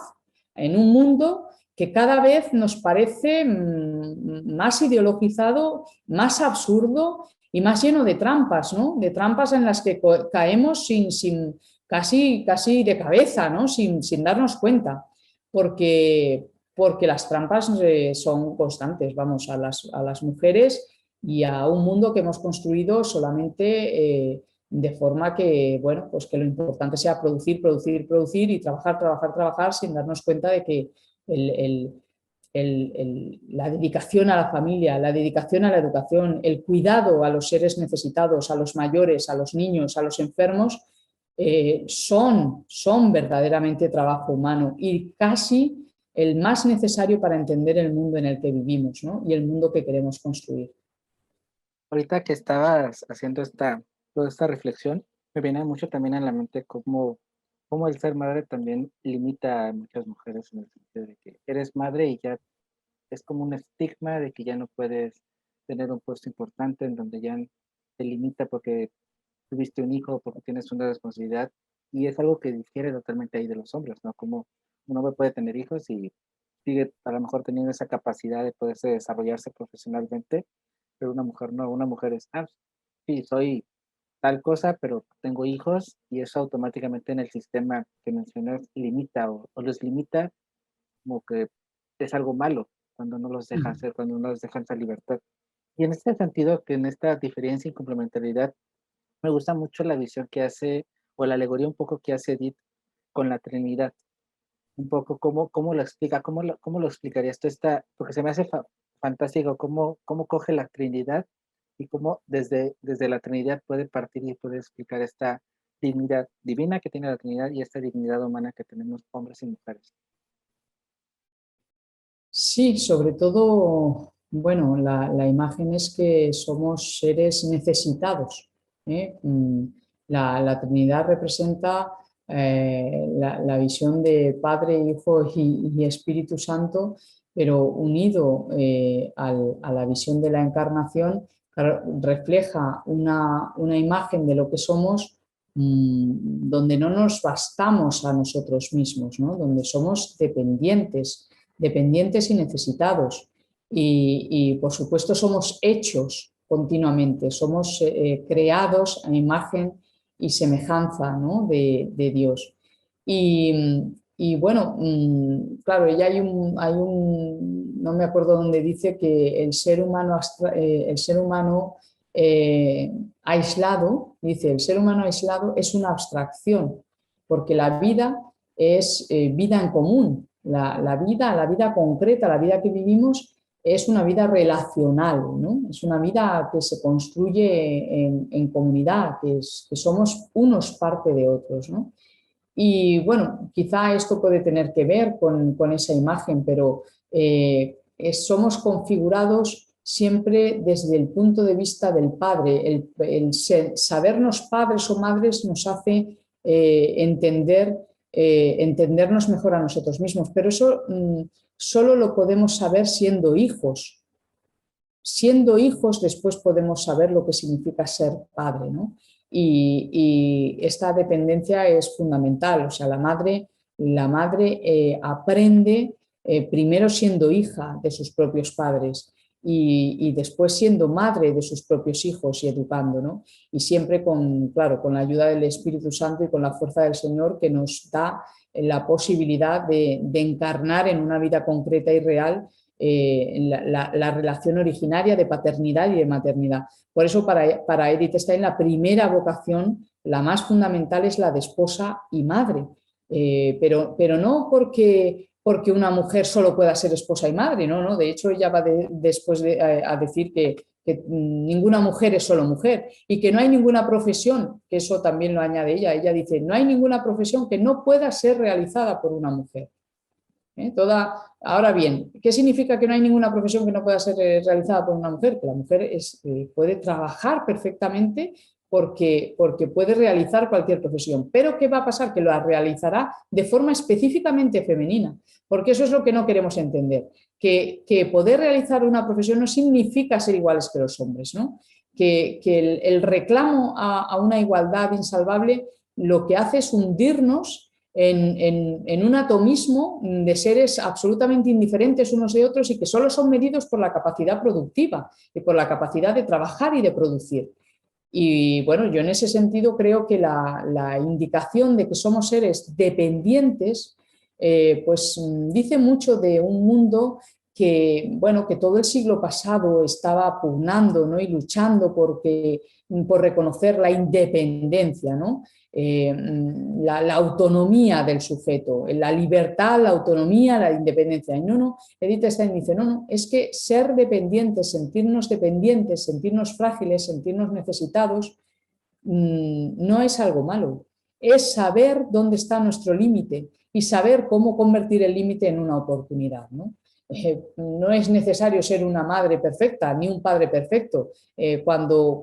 Speaker 2: en un mundo que cada vez nos parece más ideologizado, más absurdo y más lleno de trampas, ¿no? De trampas en las que caemos casi de cabeza, ¿no? Sin darnos cuenta, porque las trampas son constantes, vamos, a las mujeres y a un mundo que hemos construido solamente de forma que, bueno, pues que lo importante sea producir, producir, producir y trabajar, trabajar, trabajar sin darnos cuenta de que la dedicación a la familia, la dedicación a la educación, el cuidado a los seres necesitados, a los mayores, a los niños, a los enfermos, son verdaderamente trabajo humano y casi el más necesario para entender el mundo en el que vivimos, ¿no? Y el mundo que queremos construir.
Speaker 1: Ahorita que estabas haciendo toda esta reflexión, me viene mucho también en la mente cómo el ser madre también limita a muchas mujeres en el sentido de que eres madre y ya es como un estigma de que ya no puedes tener un puesto importante en donde ya te limita porque tuviste un hijo, porque tienes una responsabilidad y es algo que difiere totalmente ahí de los hombres, ¿no? Como un hombre puede tener hijos y sigue a lo mejor teniendo esa capacidad de poderse desarrollarse profesionalmente, pero una mujer no, una mujer es, sí, soy tal cosa, pero tengo hijos y eso automáticamente en el sistema que mencionas limita o los limita como que es algo malo cuando no los deja hacer, cuando no los dejan esa libertad. Y en este sentido, que en esta diferencia y complementariedad, me gusta mucho la visión que hace, o la alegoría un poco que hace Edith con la Trinidad. Un poco cómo lo explica, cómo lo explicaría esto está, porque se me hace fantástico cómo coge la Trinidad y cómo desde la Trinidad puede partir y puede explicar esta dignidad divina que tiene la Trinidad y esta dignidad humana que tenemos hombres y mujeres.
Speaker 2: Sí, sobre todo, bueno, la imagen es que somos seres necesitados, ¿eh? La Trinidad representa la visión de Padre, Hijo y Espíritu Santo, pero unido a la visión de la encarnación, claro, refleja una imagen de lo que somos, donde no nos bastamos a nosotros mismos, ¿no? Donde somos dependientes y necesitados. Y por supuesto somos hechos continuamente, somos creados a imagen y semejanza, ¿no? de Dios. Y bueno, claro, ya no me acuerdo dónde dice que el ser humano aislado, dice, el ser humano aislado es una abstracción, porque la vida es vida en común. La vida concreta, la vida que vivimos es una vida relacional, ¿no? Es una vida que se construye en comunidad, que somos unos parte de otros, ¿no? Y bueno, quizá esto puede tener que ver con esa imagen, pero somos configurados siempre desde el punto de vista del padre. Sabernos padres o madres nos hace entendernos mejor a nosotros mismos, pero eso solo lo podemos saber siendo hijos. Siendo hijos, después podemos saber lo que significa ser padre, ¿no? Y esta dependencia es fundamental. O sea, la madre aprende primero siendo hija de sus propios padres y después siendo madre de sus propios hijos y educando, ¿no? Y siempre claro, con la ayuda del Espíritu Santo y con la fuerza del Señor que nos da la posibilidad de encarnar en una vida concreta y real la relación originaria de paternidad y de maternidad. Por eso para Edith Stein la primera vocación, la más fundamental, es la de esposa y madre. Pero no porque una mujer solo pueda ser esposa y madre, no. De hecho, ella va después a decir que ninguna mujer es solo mujer y que no hay ninguna profesión, que eso también lo añade ella. Ella dice, no hay ninguna profesión que no pueda ser realizada por una mujer. Ahora bien, ¿qué significa que no hay ninguna profesión que no pueda ser realizada por una mujer? Que la mujer puede trabajar perfectamente porque puede realizar cualquier profesión. Pero ¿qué va a pasar? Que la realizará de forma específicamente femenina, porque eso es lo que no queremos entender, que poder realizar una profesión no significa ser iguales que los hombres, ¿no? Que el reclamo a una igualdad insalvable lo que hace es hundirnos en un atomismo de seres absolutamente indiferentes unos de otros y que solo son medidos por la capacidad productiva y por la capacidad de trabajar y de producir. Y bueno, yo en ese sentido creo que la indicación de que somos seres dependientes, pues dice mucho de un mundo que todo el siglo pasado estaba pugnando, ¿no? Y luchando por reconocer la independencia, ¿no? La autonomía del sujeto, la libertad, la autonomía, la independencia. Y no, Edith Stein dice, no, es que ser dependientes, sentirnos frágiles, sentirnos necesitados, no es algo malo. Es saber dónde está nuestro límite y saber cómo convertir el límite en una oportunidad, ¿no? No es necesario ser una madre perfecta ni un padre perfecto cuando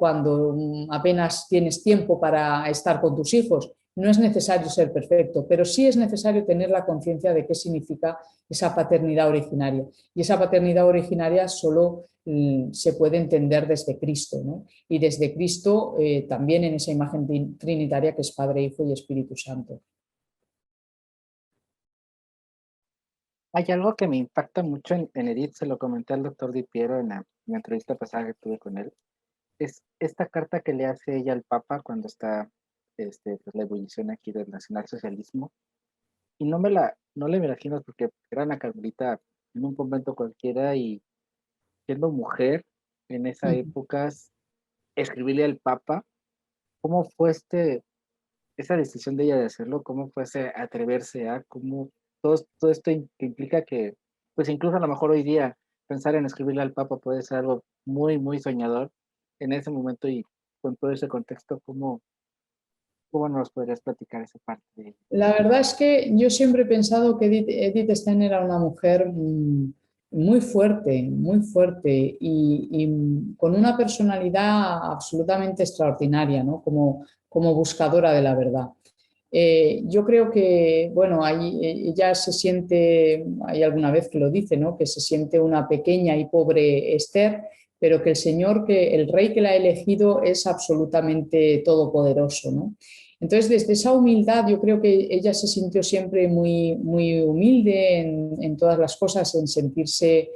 Speaker 2: apenas tienes tiempo para estar con tus hijos. No es necesario ser perfecto, pero sí es necesario tener la conciencia de qué significa esa paternidad originaria. Y esa paternidad originaria solo se puede entender desde Cristo, ¿no? Y desde Cristo también en esa imagen trinitaria que es Padre, Hijo y Espíritu Santo.
Speaker 1: Hay algo que me impacta mucho en Edith, se lo comenté al doctor Di Piero en la entrevista pasada que tuve con él, es esta carta que le hace ella al Papa cuando está pues, la ebullición aquí del nacionalsocialismo. Y no le imagino porque era una carmelita en un convento cualquiera y siendo mujer en esa
Speaker 2: Ujú.
Speaker 1: época escribirle al Papa. ¿Cómo fue esa decisión de ella de hacerlo? ¿Cómo fue ese atreverse a cómo todo esto que implica que, pues incluso a lo mejor hoy día pensar en escribirle al Papa puede ser algo muy, muy soñador en ese momento y con todo ese contexto, ¿cómo nos podrías platicar esa parte de ella?
Speaker 2: La verdad es que yo siempre he pensado que Edith Stein era una mujer muy fuerte y con una personalidad absolutamente extraordinaria, ¿no? Como buscadora de la verdad. Yo creo que, bueno, ahí ella se siente, hay alguna vez que lo dice, ¿no? Que se siente una pequeña y pobre Esther, pero que el Señor, que el rey que la ha elegido es absolutamente todopoderoso, ¿no? Entonces, desde esa humildad, yo creo que ella se sintió siempre muy humilde en todas las cosas, en sentirse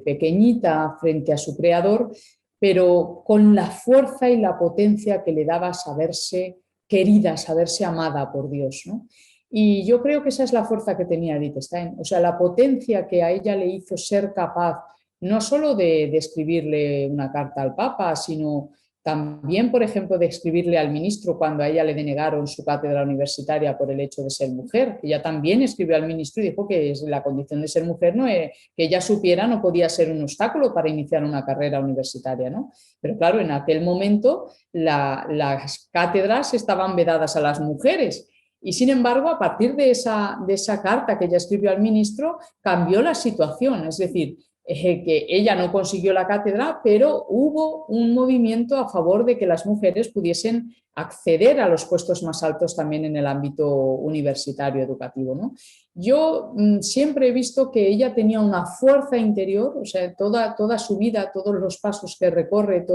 Speaker 2: pequeñita frente a su creador, pero con la fuerza y la potencia que le daba saberse querida, saberse amada por Dios, ¿no? Y yo creo que esa es la fuerza que tenía Edith Stein, o sea, la potencia que a ella le hizo ser capaz no solo de escribirle una carta al Papa, sino también, por ejemplo, de escribirle al ministro cuando a ella le denegaron su cátedra universitaria por el hecho de ser mujer. Ella también escribió al ministro y dijo que la condición de ser mujer, no, que ella supiera, no podía ser un obstáculo para iniciar una carrera universitaria, ¿no? Pero claro, en aquel momento las cátedras estaban vedadas a las mujeres. Y sin embargo, a partir de esa carta que ella escribió al ministro, cambió la situación. Es decir, que ella no consiguió la cátedra, pero hubo un movimiento a favor de que las mujeres pudiesen acceder a los puestos más altos también en el ámbito universitario educativo, ¿no? Yo siempre he visto que ella tenía una fuerza interior, o sea, toda su vida, todos los pasos que recorre,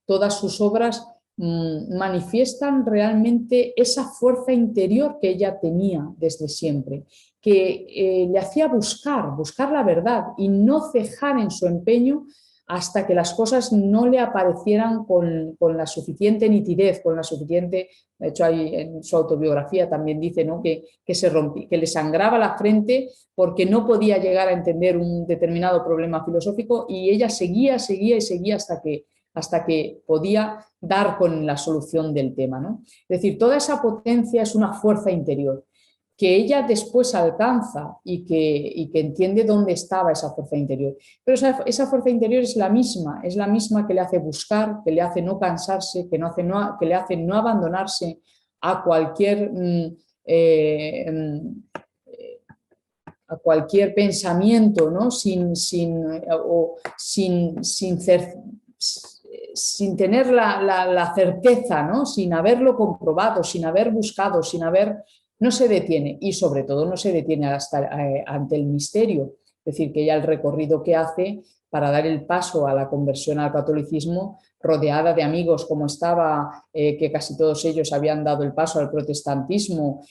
Speaker 2: todas sus obras manifiestan realmente esa fuerza interior que ella tenía desde siempre, que le hacía buscar la verdad y no cejar en su empeño hasta que las cosas no le aparecieran con la suficiente nitidez, con la suficiente, de hecho ahí en su autobiografía también dice, ¿no? Que le sangraba la frente porque no podía llegar a entender un determinado problema filosófico y ella seguía hasta que podía dar con la solución del tema, ¿no? Es decir, toda esa potencia es una fuerza interior que ella después alcanza y que entiende dónde estaba esa fuerza interior. Pero esa fuerza interior es la misma que le hace buscar, que le hace no cansarse, que le hace no abandonarse a a cualquier pensamiento, ¿no? Sin tener la certeza, ¿no? Sin haberlo comprobado, sin haber buscado, no se detiene y sobre todo no se detiene ante el misterio. Es decir, que ya el recorrido que hace para dar el paso a la conversión al catolicismo, rodeada de amigos como estaba, que casi todos ellos habían dado el paso al protestantismo,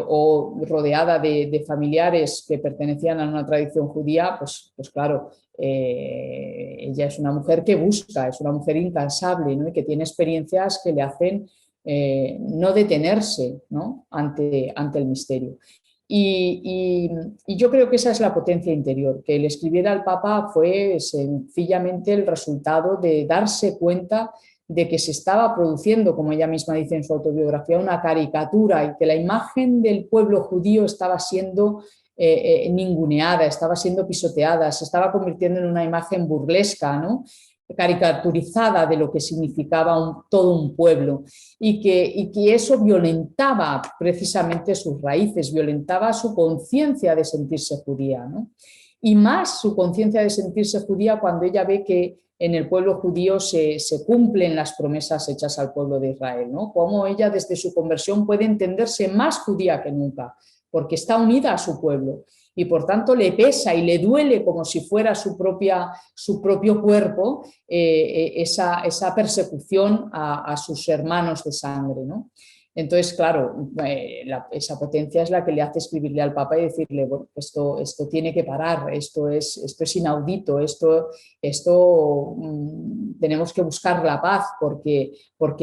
Speaker 2: o rodeada de familiares que pertenecían a una tradición judía, pues claro, ella es una mujer que busca, es una mujer incansable, ¿no? Y que tiene experiencias que le hacen no detenerse, ¿no? Ante el misterio. Y yo creo que esa es la potencia interior, que el escribir al Papa fue sencillamente el resultado de darse cuenta de que se estaba produciendo, como ella misma dice en su autobiografía, una caricatura y que la imagen del pueblo judío estaba siendo ninguneada, estaba siendo pisoteada, se estaba convirtiendo en una imagen burlesca, ¿no? Caricaturizada de lo que significaba todo un pueblo y que eso violentaba precisamente sus raíces, violentaba su conciencia de sentirse judía, ¿no? Y más su conciencia de sentirse judía cuando ella ve que en el pueblo judío se cumplen las promesas hechas al pueblo de Israel, ¿no? Cómo ella desde su conversión puede entenderse más judía que nunca, porque está unida a su pueblo y por tanto le pesa y le duele como si fuera su propio cuerpo esa persecución a sus hermanos de sangre, ¿no? Entonces, claro, esa potencia es la que le hace escribirle al Papa y decirle, bueno, esto tiene que parar, esto es inaudito, tenemos que buscar la paz porque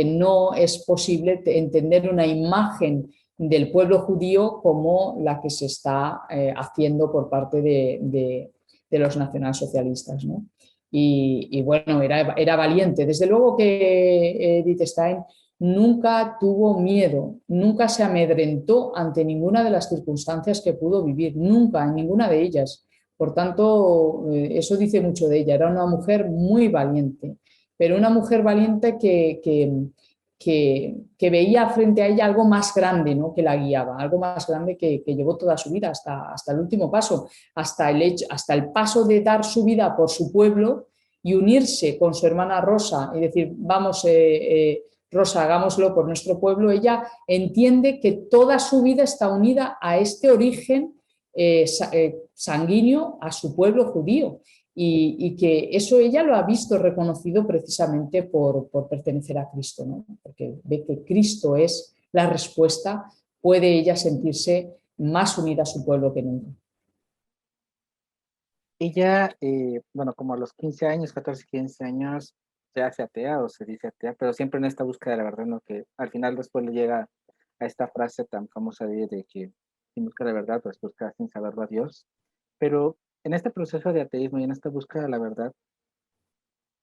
Speaker 2: no es posible entender una imagen del pueblo judío como la que se está haciendo por parte de los nacionalsocialistas, ¿no? y bueno, era valiente. Desde luego que Edith Stein nunca tuvo miedo, nunca se amedrentó ante ninguna de las circunstancias que pudo vivir, nunca, en ninguna de ellas. Por tanto, eso dice mucho de ella. Era una mujer muy valiente, pero una mujer valiente que veía frente a ella algo más grande, ¿no?, que la guiaba, algo más grande que llevó toda su vida hasta el último paso, hasta el paso de dar su vida por su pueblo y unirse con su hermana Rosa y decir, vamos, Rosa, hagámoslo por nuestro pueblo. Ella entiende que toda su vida está unida a este origen sanguíneo, a su pueblo judío. Y que eso ella lo ha visto reconocido precisamente por pertenecer a Cristo, ¿no? Porque ve que Cristo es la respuesta, puede ella sentirse más unida a su pueblo que nunca.
Speaker 1: Ella, bueno, como a los 15 años, 14, 15 años, se hace atea o se dice atea, pero siempre en esta búsqueda de la verdad, ¿no? Que al final después le llega a esta frase tan famosa de que quien busca la verdad, pues busca sin saberlo a Dios. Pero en este proceso de ateísmo y en esta búsqueda de la verdad,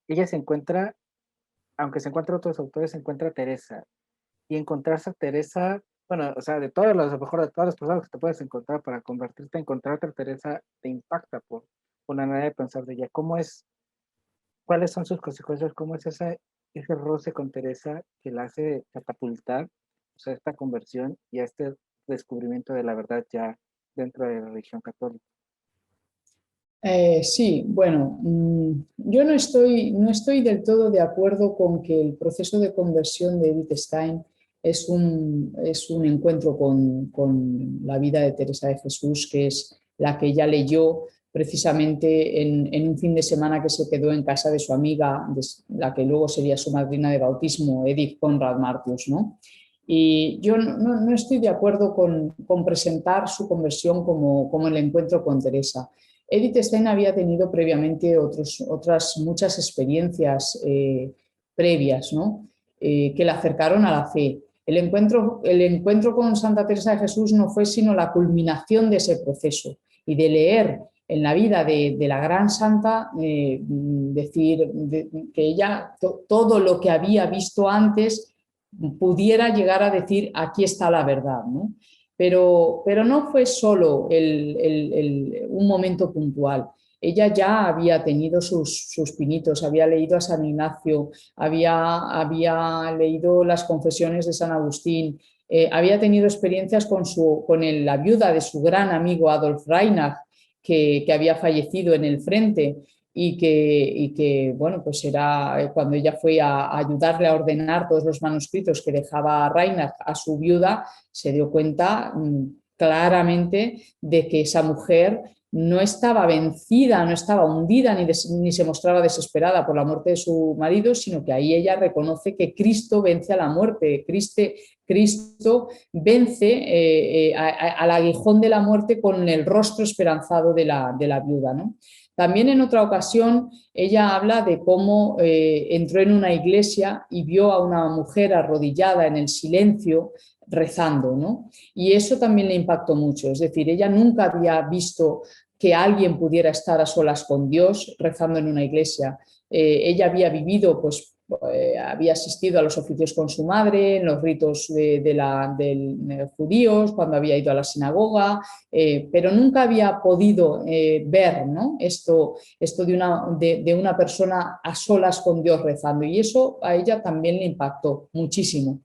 Speaker 1: ella se encuentra, aunque se encuentra otros autores, se encuentra a Teresa. Y encontrarse a Teresa, bueno, o sea, de todos los, a lo mejor de todas las personas que te puedes encontrar para convertirte, encontrarte a Teresa te impacta por una manera de pensar de ella. ¿Cómo es, cuáles son sus consecuencias? ¿Cómo es ese roce con Teresa que la hace catapultar, o sea, esta conversión y a este descubrimiento de la verdad ya dentro de la religión católica?
Speaker 2: Sí, bueno, yo no estoy del todo de acuerdo con que el proceso de conversión de Edith Stein es un encuentro con la vida de Teresa de Jesús, que es la que ella leyó precisamente en un fin de semana que se quedó en casa de su amiga, la que luego sería su madrina de bautismo, Edith Conrad Martius, ¿no? Y yo no estoy de acuerdo con presentar su conversión como el encuentro con Teresa. Edith Stein había tenido previamente otras muchas experiencias previas, ¿no? Que la acercaron a la fe. El encuentro con Santa Teresa de Jesús no fue sino la culminación de ese proceso y de leer en la vida de la gran santa, decir que ella todo lo que había visto antes pudiera llegar a decir aquí está la verdad, ¿no? Pero no fue solo un momento puntual. Ella ya había tenido sus pinitos, había leído a San Ignacio, había leído las confesiones de San Agustín, había tenido experiencias la viuda de su gran amigo Adolf Reinach, que había fallecido en el frente y que bueno, pues era cuando ella fue a ayudarle a ordenar todos los manuscritos que dejaba Reinach a su viuda, se dio cuenta claramente de que esa mujer no estaba vencida, no estaba hundida ni se mostraba desesperada por la muerte de su marido, sino que ahí ella reconoce que Cristo vence a la muerte, Cristo vence al aguijón de la muerte con el rostro esperanzado de la viuda, ¿no? También en otra ocasión ella habla de cómo entró en una iglesia y vio a una mujer arrodillada en el silencio rezando, ¿no? Y eso también le impactó mucho, es decir, ella nunca había visto que alguien pudiera estar a solas con Dios rezando en una iglesia. Ella había vivido, pues, había asistido a los oficios con su madre, en los ritos de judíos, cuando había ido a la sinagoga, pero nunca había podido ver, ¿no?, esto de una persona a solas con Dios rezando, y eso a ella también le impactó muchísimo.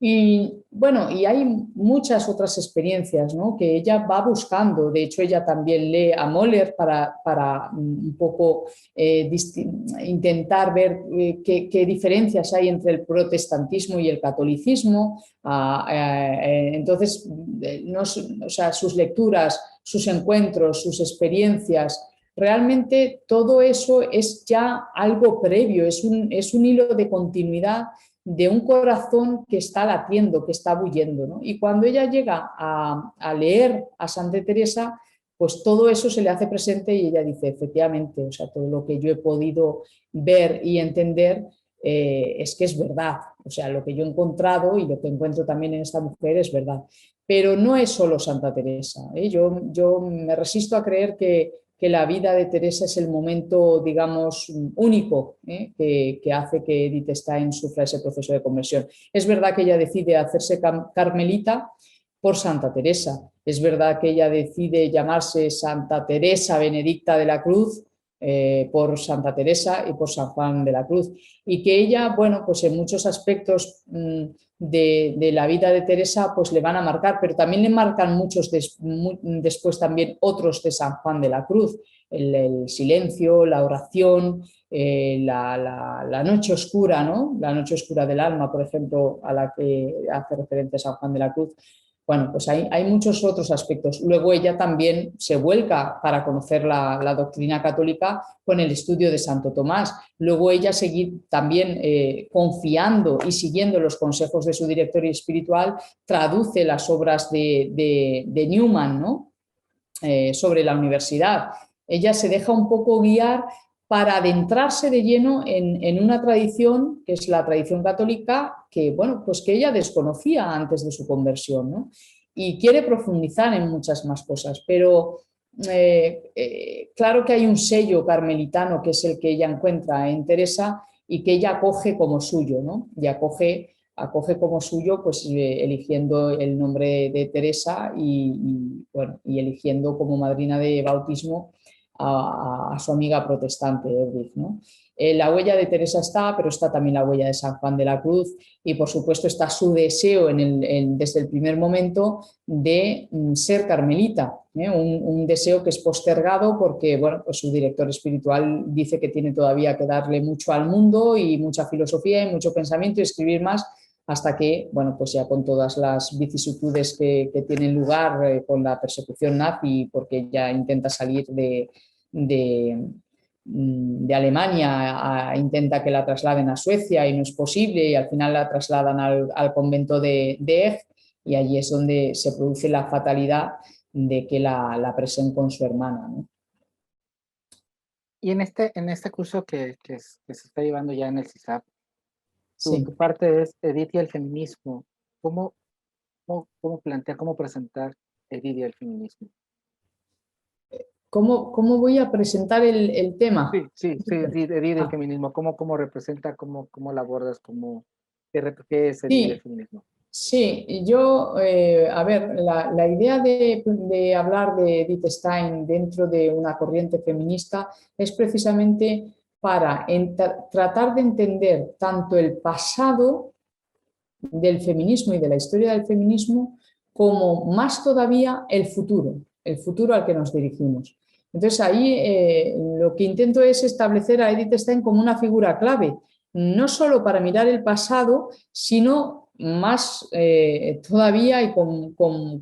Speaker 2: Y bueno, y hay muchas otras experiencias, ¿no?, que ella va buscando. De hecho, ella también lee a Moller para un poco intentar ver qué diferencias hay entre el protestantismo y el catolicismo. Entonces, no, o sea, sus lecturas, sus encuentros, sus experiencias, realmente todo eso es ya algo previo, es un hilo de continuidad de un corazón que está latiendo, que está bullendo, ¿no? Y cuando ella llega a leer a Santa Teresa, pues todo eso se le hace presente y ella dice, efectivamente, o sea, todo lo que yo he podido ver y entender es que es verdad. O sea, lo que yo he encontrado y lo que encuentro también en esta mujer es verdad. Pero no es solo Santa Teresa, ¿eh? Yo me resisto a creer que que la vida de Teresa es el momento, digamos, único, que hace que Edith Stein sufra ese proceso de conversión. Es verdad que ella decide hacerse carmelita por Santa Teresa. Es verdad que ella decide llamarse Santa Teresa Benedicta de la Cruz por Santa Teresa y por San Juan de la Cruz. Y que ella, bueno, pues en muchos aspectos de la vida de Teresa pues le van a marcar, pero también le marcan muchos después también otros de San Juan de la Cruz. El silencio, la oración, la noche oscura, ¿no? La noche oscura del alma, por ejemplo, a la que hace referencia San Juan de la Cruz. Bueno, pues hay muchos otros aspectos. Luego ella también se vuelca para conocer la doctrina católica con el estudio de Santo Tomás. Luego ella seguir también confiando y siguiendo los consejos de su director espiritual, traduce las obras de Newman, ¿no? Sobre la universidad. Ella se deja un poco guiar para adentrarse de lleno en una tradición, que es la tradición católica, que, bueno, pues que ella desconocía antes de su conversión, ¿no? Y quiere profundizar en muchas más cosas, pero claro que hay un sello carmelitano que es el que ella encuentra en Teresa y que ella acoge como suyo, ¿no? Y acoge como suyo, pues eligiendo el nombre de Teresa bueno, y eligiendo como madrina de bautismo a su amiga protestante, Edith, ¿no? La huella de Teresa está, pero está también la huella de San Juan de la Cruz y por supuesto está su deseo desde el primer momento de ser carmelita, un deseo que es postergado porque, bueno, pues su director espiritual dice que tiene todavía que darle mucho al mundo y mucha filosofía y mucho pensamiento y escribir más hasta que, bueno, pues ya con todas las vicisitudes que tienen lugar con la persecución nazi, porque ya intenta salir de Alemania, intenta que la trasladen a Suecia y no es posible y al final la trasladan al convento de Eg y allí es donde se produce la fatalidad de que la presen con su hermana, ¿no?
Speaker 1: Y en este curso que se está llevando ya en el CISAP,
Speaker 2: Sí.
Speaker 1: tu parte es Edith y el feminismo. ¿Cómo plantear, cómo presentar Edith y el feminismo?
Speaker 2: ¿Cómo voy a presentar el tema?
Speaker 1: Sí, Edith y el feminismo. ¿Cómo representa, cómo la abordas, qué es Edith y el
Speaker 2: Sí,
Speaker 1: feminismo?
Speaker 2: sí, yo, a ver, la idea de hablar de Edith Stein dentro de una corriente feminista es precisamente para tratar de entender tanto el pasado del feminismo y de la historia del feminismo como más todavía el futuro al que nos dirigimos. Entonces ahí lo que intento es establecer a Edith Stein como una figura clave, no solo para mirar el pasado, sino más todavía y con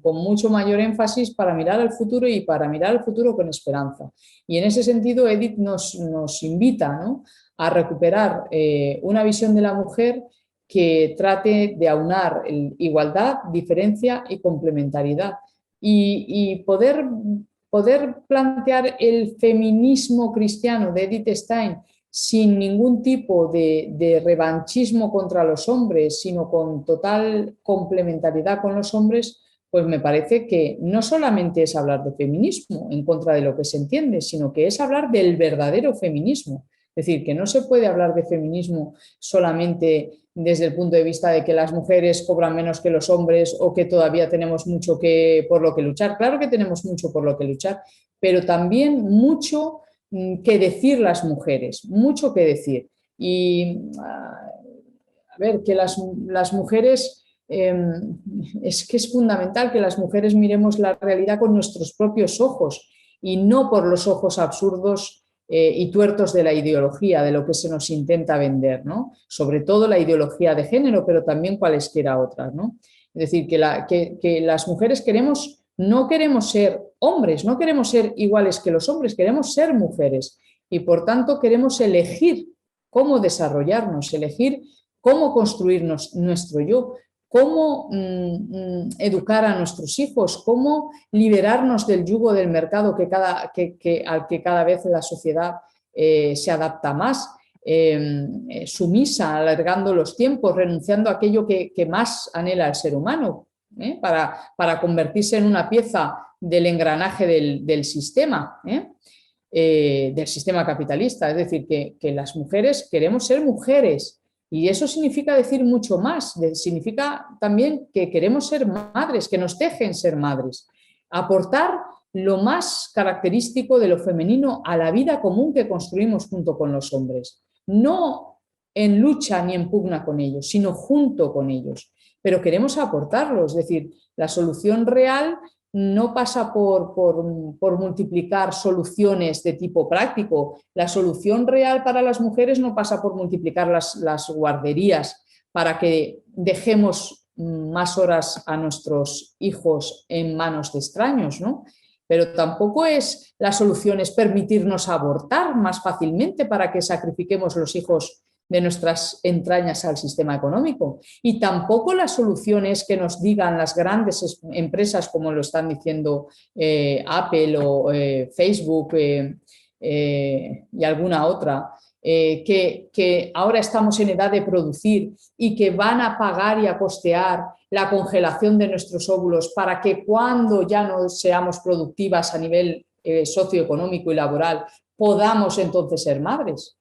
Speaker 2: mucho mayor énfasis para mirar al futuro y para mirar al futuro con esperanza. Y en ese sentido Edith nos invita, ¿no?, a recuperar una visión de la mujer que trate de aunar igualdad, diferencia y complementariedad y poder plantear el feminismo cristiano de Edith Stein sin ningún tipo de revanchismo contra los hombres, sino con total complementariedad con los hombres, pues me parece que no solamente es hablar de feminismo en contra de lo que se entiende, sino que es hablar del verdadero feminismo. Es decir, que no se puede hablar de feminismo solamente desde el punto de vista de que las mujeres cobran menos que los hombres o que todavía tenemos mucho por lo que luchar. Claro que tenemos mucho por lo que luchar, pero también mucho que decir las mujeres, mucho que decir. Y a ver, que las mujeres, es que es fundamental que las mujeres miremos la realidad con nuestros propios ojos y no por los ojos absurdos y tuertos de la ideología, de lo que se nos intenta vender, ¿no? Sobre todo la ideología de género, pero también cualesquiera otras, ¿no? Es decir, que las mujeres no queremos ser hombres, no queremos ser iguales que los hombres, queremos ser mujeres y por tanto queremos elegir cómo desarrollarnos, elegir cómo construirnos nuestro yo, cómo educar a nuestros hijos, cómo liberarnos del yugo del mercado al que cada vez la sociedad se adapta más, sumisa, alargando los tiempos, renunciando a aquello que más anhela el ser humano, para convertirse en una pieza del engranaje del sistema. del sistema capitalista. Es decir, que las mujeres queremos ser mujeres. Y eso significa decir mucho más, significa también que queremos ser madres, que nos dejen ser madres, aportar lo más característico de lo femenino a la vida común que construimos junto con los hombres, no en lucha ni en pugna con ellos, sino junto con ellos, pero queremos aportarlo, es decir, la solución real no pasa por multiplicar soluciones de tipo práctico. La solución real para las mujeres no pasa por multiplicar las guarderías para que dejemos más horas a nuestros hijos en manos de extraños, ¿no? Pero tampoco es la solución es permitirnos abortar más fácilmente para que sacrifiquemos los hijos de nuestras entrañas al sistema económico. Y tampoco la solución es que nos digan las grandes empresas, como lo están diciendo Apple o Facebook y alguna otra, que ahora estamos en edad de producir y que van a pagar y a costear la congelación de nuestros óvulos para que cuando ya no seamos productivas a nivel socioeconómico y laboral podamos entonces ser madres.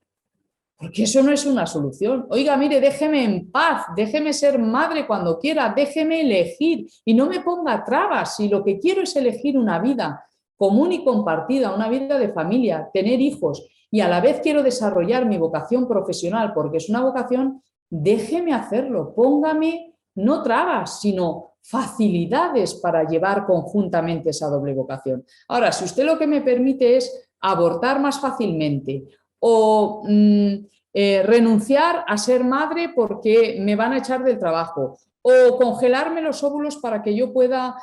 Speaker 2: Porque eso no es una solución. Oiga, mire, déjeme en paz, déjeme ser madre cuando quiera, déjeme elegir y no me ponga trabas. Si lo que quiero es elegir una vida común y compartida, una vida de familia, tener hijos y a la vez quiero desarrollar mi vocación profesional porque es una vocación, déjeme hacerlo, póngame no trabas, sino facilidades para llevar conjuntamente esa doble vocación. Ahora, si usted lo que me permite es abortar más fácilmente o renunciar a ser madre porque me van a echar del trabajo o congelarme los óvulos para que yo pueda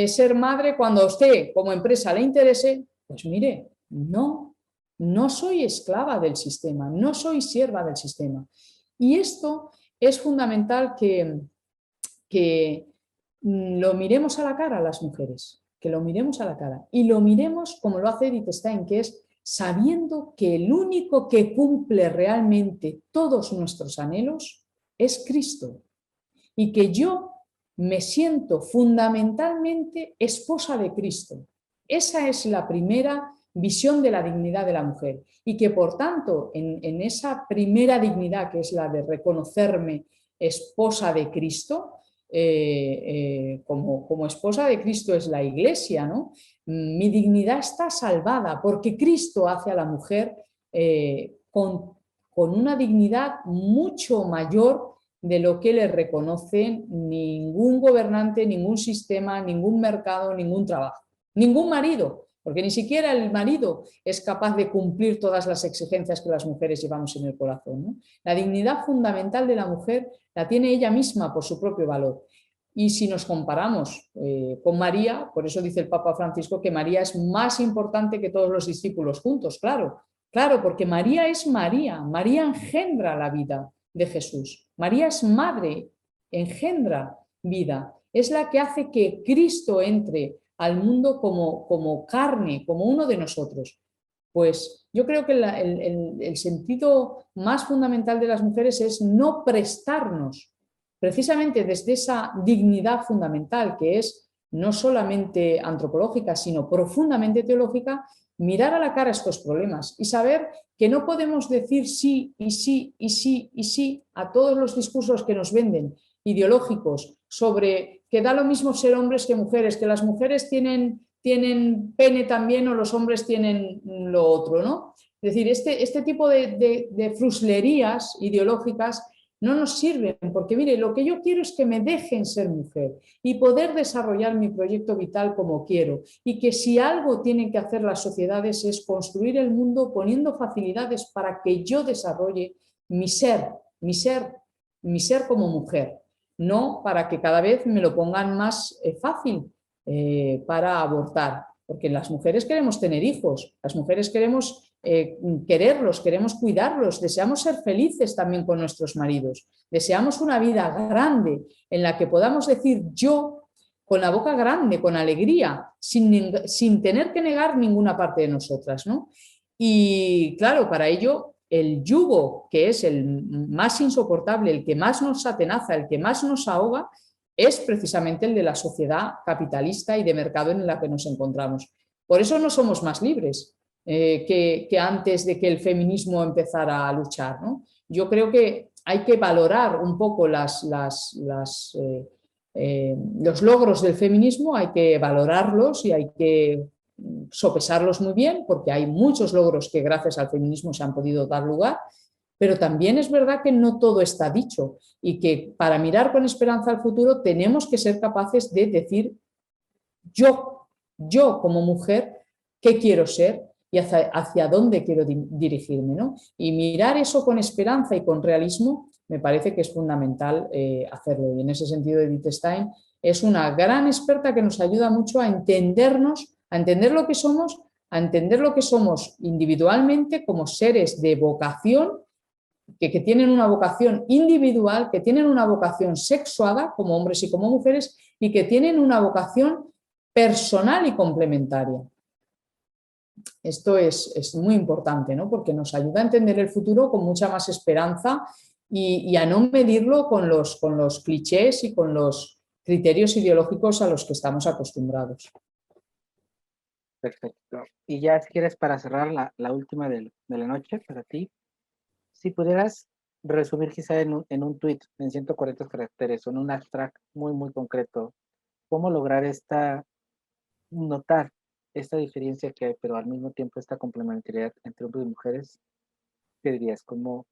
Speaker 2: ser madre cuando a usted como empresa le interese, pues mire, no soy esclava del sistema, no soy sierva del sistema. Y esto es fundamental que lo miremos a la cara a las mujeres, que lo miremos a la cara y lo miremos como lo hace Edith Stein, que es sabiendo que el único que cumple realmente todos nuestros anhelos es Cristo y que yo me siento fundamentalmente esposa de Cristo. Esa es la primera visión de la dignidad de la mujer y que por tanto en esa primera dignidad que es la de reconocerme esposa de Cristo, como esposa de Cristo es la Iglesia, ¿no? Mi dignidad está salvada porque Cristo hace a la mujer con una dignidad mucho mayor de lo que le reconoce ningún gobernante, ningún sistema, ningún mercado, ningún trabajo, ningún marido, porque ni siquiera el marido es capaz de cumplir todas las exigencias que las mujeres llevamos en el corazón, ¿no? La dignidad fundamental de la mujer la tiene ella misma por su propio valor. Y si nos comparamos con María, por eso dice el Papa Francisco que María es más importante que todos los discípulos juntos, claro, porque María es María, María engendra la vida de Jesús, María es madre, engendra vida, es la que hace que Cristo entre al mundo como carne, como uno de nosotros. Pues yo creo que el sentido más fundamental de las mujeres es no prestarnos, precisamente desde esa dignidad fundamental que es no solamente antropológica, sino profundamente teológica, mirar a la cara estos problemas y saber que no podemos decir sí y sí y sí y sí a todos los discursos que nos venden ideológicos sobre que da lo mismo ser hombres que mujeres, que las mujeres tienen pene también o los hombres tienen lo otro, ¿no? Es decir, este tipo de fruslerías ideológicas no nos sirven, porque mire, lo que yo quiero es que me dejen ser mujer y poder desarrollar mi proyecto vital como quiero, y que si algo tienen que hacer las sociedades es construir el mundo poniendo facilidades para que yo desarrolle mi ser como mujer, no para que cada vez me lo pongan más fácil para abortar, porque las mujeres queremos tener hijos, las mujeres queremos quererlos, queremos cuidarlos, deseamos ser felices también con nuestros maridos, deseamos una vida grande en la que podamos decir yo con la boca grande, con alegría, sin tener que negar ninguna parte de nosotras, ¿no? Y claro, para ello el yugo, que es el más insoportable, el que más nos atenaza, el que más nos ahoga, es precisamente el de la sociedad capitalista y de mercado en la que nos encontramos. Por eso no somos más libres, que antes de que el feminismo empezara a luchar, ¿no? Yo creo que hay que valorar un poco los logros del feminismo, hay que valorarlos y hay que sopesarlos muy bien, porque hay muchos logros que gracias al feminismo se han podido dar lugar, pero también es verdad que no todo está dicho y que para mirar con esperanza al futuro tenemos que ser capaces de decir yo como mujer, qué quiero ser y hacia dónde quiero dirigirme, ¿no? Y mirar eso con esperanza y con realismo me parece que es fundamental hacerlo. Y en ese sentido Edith Stein es una gran experta que nos ayuda mucho a entendernos, a entender lo que somos, a entender lo que somos individualmente como seres de vocación, que tienen una vocación individual, que tienen una vocación sexuada como hombres y como mujeres y que tienen una vocación personal y complementaria. Esto es muy importante, ¿no? Porque nos ayuda a entender el futuro con mucha más esperanza y a no medirlo con los clichés y con los criterios ideológicos a los que estamos acostumbrados.
Speaker 1: Perfecto. Y ya si quieres para cerrar la última de la noche para ti, si pudieras resumir quizá en un tweet en 140 caracteres o en un abstract muy, muy concreto, ¿cómo lograr notar esta diferencia que hay, pero al mismo tiempo esta complementariedad entre hombres y mujeres? ¿Qué dirías? ¿Cómo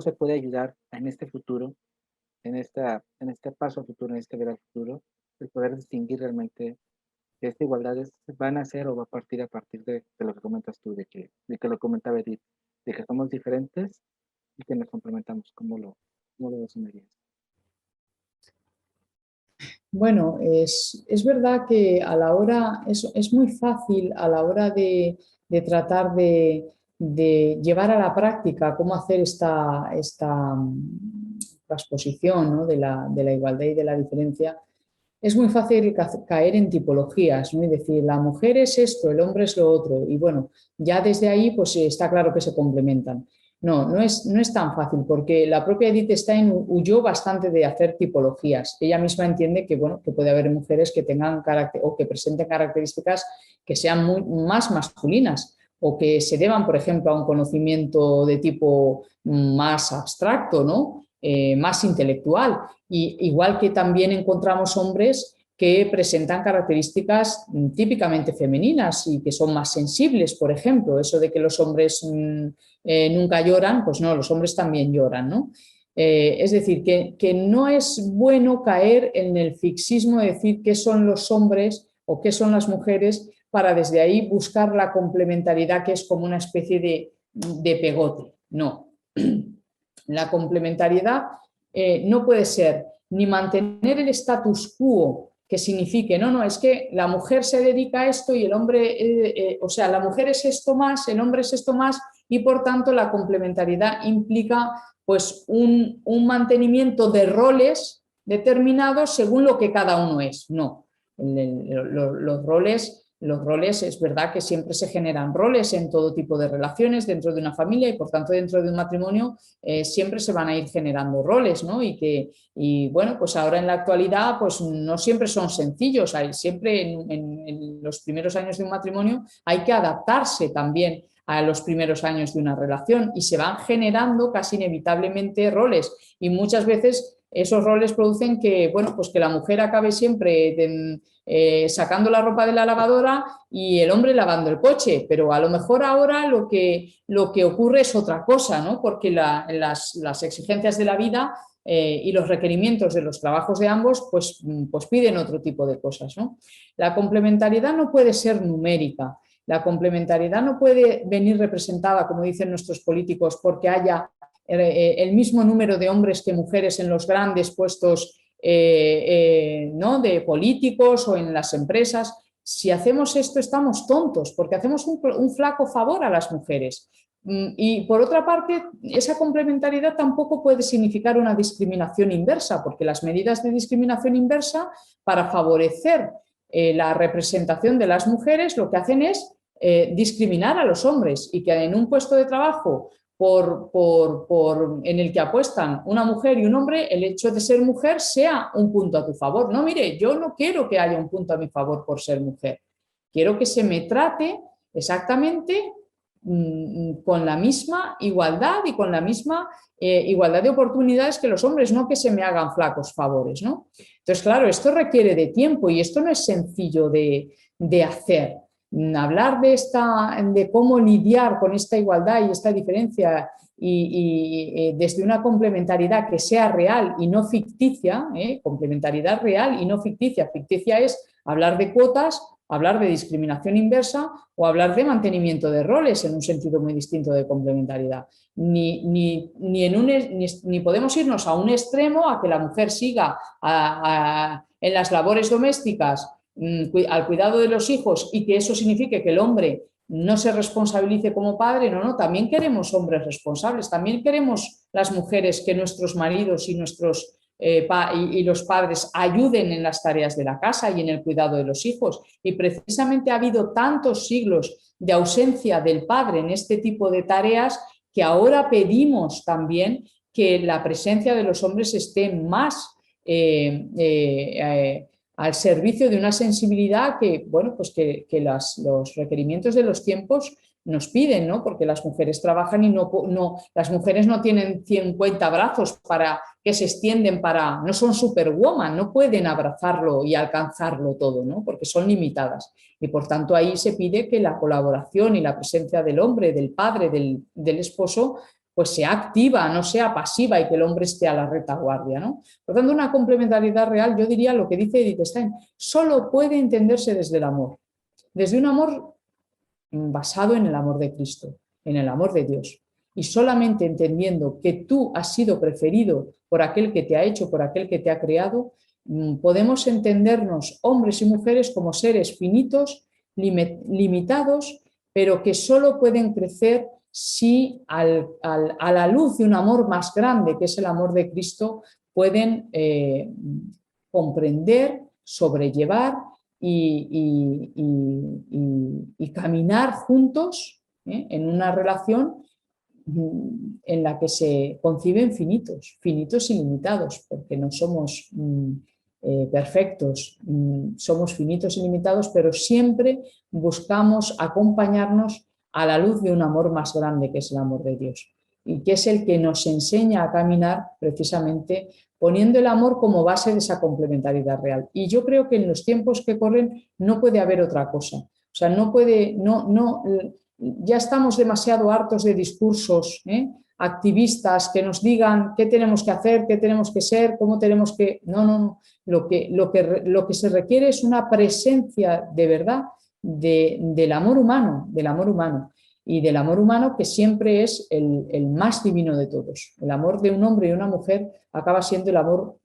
Speaker 1: se puede ayudar en este futuro, en este paso al futuro, en este ver al futuro, el poder distinguir realmente que esta igualdad va a nacer o va a partir de lo que comentas tú, de que lo comentaba Edith, de que somos diferentes y que nos complementamos? ¿Cómo lo resumirías?
Speaker 2: Bueno, es verdad que a la hora, es muy fácil a la hora de tratar de llevar a la práctica cómo hacer esta transposición, ¿no? de la igualdad y de la diferencia. Es muy fácil caer en tipologías, ¿no? Y decir, la mujer es esto, el hombre es lo otro. Y bueno, ya desde ahí pues está claro que se complementan. No es tan fácil, porque la propia Edith Stein huyó bastante de hacer tipologías. Ella misma entiende que, bueno, que puede haber mujeres que tengan carácter o que presenten características que sean más masculinas o que se deban, por ejemplo, a un conocimiento de tipo más abstracto, ¿no? Más intelectual. Y igual que también encontramos hombres que presentan características típicamente femeninas y que son más sensibles, por ejemplo, eso de que los hombres nunca lloran, pues no, los hombres también lloran, ¿no? Es decir, que no es bueno caer en el fixismo de decir qué son los hombres o qué son las mujeres para desde ahí buscar la complementariedad que es como una especie de pegote. No. La complementariedad no puede ser ni mantener el status quo que signifique, no, es que la mujer se dedica a esto y el hombre, o sea, la mujer es esto más, el hombre es esto más y por tanto la complementariedad implica pues un mantenimiento de roles determinados según lo que cada uno es. No, los roles es verdad que siempre se generan roles en todo tipo de relaciones dentro de una familia y por tanto dentro de un matrimonio siempre se van a ir generando roles, ¿no? Y bueno, pues ahora en la actualidad pues no siempre son sencillos, siempre en los primeros años de un matrimonio hay que adaptarse también a los primeros años de una relación y se van generando casi inevitablemente roles y muchas veces esos roles producen que, bueno, pues que la mujer acabe siempre sacando la ropa de la lavadora y el hombre lavando el coche, pero a lo mejor ahora lo que ocurre es otra cosa, ¿no? Porque las exigencias de la vida y los requerimientos de los trabajos de ambos pues piden otro tipo de cosas, ¿no? La complementariedad no puede ser numérica, la complementariedad no puede venir representada, como dicen nuestros políticos, porque haya el mismo número de hombres que mujeres en los grandes puestos ¿no? de políticos o en las empresas. Si hacemos esto estamos tontos porque hacemos un flaco favor a las mujeres. Y por otra parte, esa complementariedad tampoco puede significar una discriminación inversa, porque las medidas de discriminación inversa para favorecer la representación de las mujeres lo que hacen es discriminar a los hombres y que en un puesto de trabajo en el que apuestan una mujer y un hombre, el hecho de ser mujer sea un punto a tu favor. No, mire, yo no quiero que haya un punto a mi favor por ser mujer. Quiero que se me trate exactamente con la misma igualdad y con la misma igualdad de oportunidades que los hombres, no que se me hagan flacos favores, ¿no? Entonces, claro, esto requiere de tiempo y esto no es sencillo de hacer. Hablar de cómo lidiar con esta igualdad y esta diferencia y desde una complementariedad que sea real y no ficticia, complementariedad real y no ficticia. Ficticia es hablar de cuotas, hablar de discriminación inversa o hablar de mantenimiento de roles en un sentido muy distinto de complementariedad. Ni podemos irnos a un extremo a que la mujer siga en las labores domésticas al cuidado de los hijos y que eso signifique que el hombre no se responsabilice como padre, no, también queremos hombres responsables, también queremos las mujeres que nuestros maridos y los padres ayuden en las tareas de la casa y en el cuidado de los hijos. Y precisamente ha habido tantos siglos de ausencia del padre en este tipo de tareas que ahora pedimos también que la presencia de los hombres esté más al servicio de una sensibilidad que, bueno, pues que los requerimientos de los tiempos nos piden, ¿no? Porque las mujeres trabajan y las mujeres no tienen 50 brazos que se extienden no son superwoman, no pueden abrazarlo y alcanzarlo todo, ¿no? Porque son limitadas. Y por tanto ahí se pide que la colaboración y la presencia del hombre, del padre, del esposo, pues sea activa, no sea pasiva y que el hombre esté a la retaguardia, ¿no? Por tanto, una complementariedad real, yo diría lo que dice Edith Stein, solo puede entenderse desde el amor, desde un amor basado en el amor de Cristo, en el amor de Dios. Y solamente entendiendo que tú has sido preferido por aquel que te ha hecho, por aquel que te ha creado, podemos entendernos hombres y mujeres como seres finitos, limitados, pero que solo pueden crecer si a la luz de un amor más grande, que es el amor de Cristo, pueden comprender, sobrellevar y caminar juntos en una relación en la que se conciben finitos y limitados, porque no somos perfectos, somos finitos y limitados, pero siempre buscamos acompañarnos a la luz de un amor más grande, que es el amor de Dios, y que es el que nos enseña a caminar precisamente poniendo el amor como base de esa complementariedad real. Y yo creo que en los tiempos que corren no puede haber otra cosa. O sea, ya estamos demasiado hartos de discursos activistas que nos digan qué tenemos que hacer, qué tenemos que ser, cómo tenemos que... No. Lo que se requiere es una presencia de verdad del amor humano, y del amor humano que siempre es el más divino de todos. El amor de un hombre y una mujer acaba siendo el amor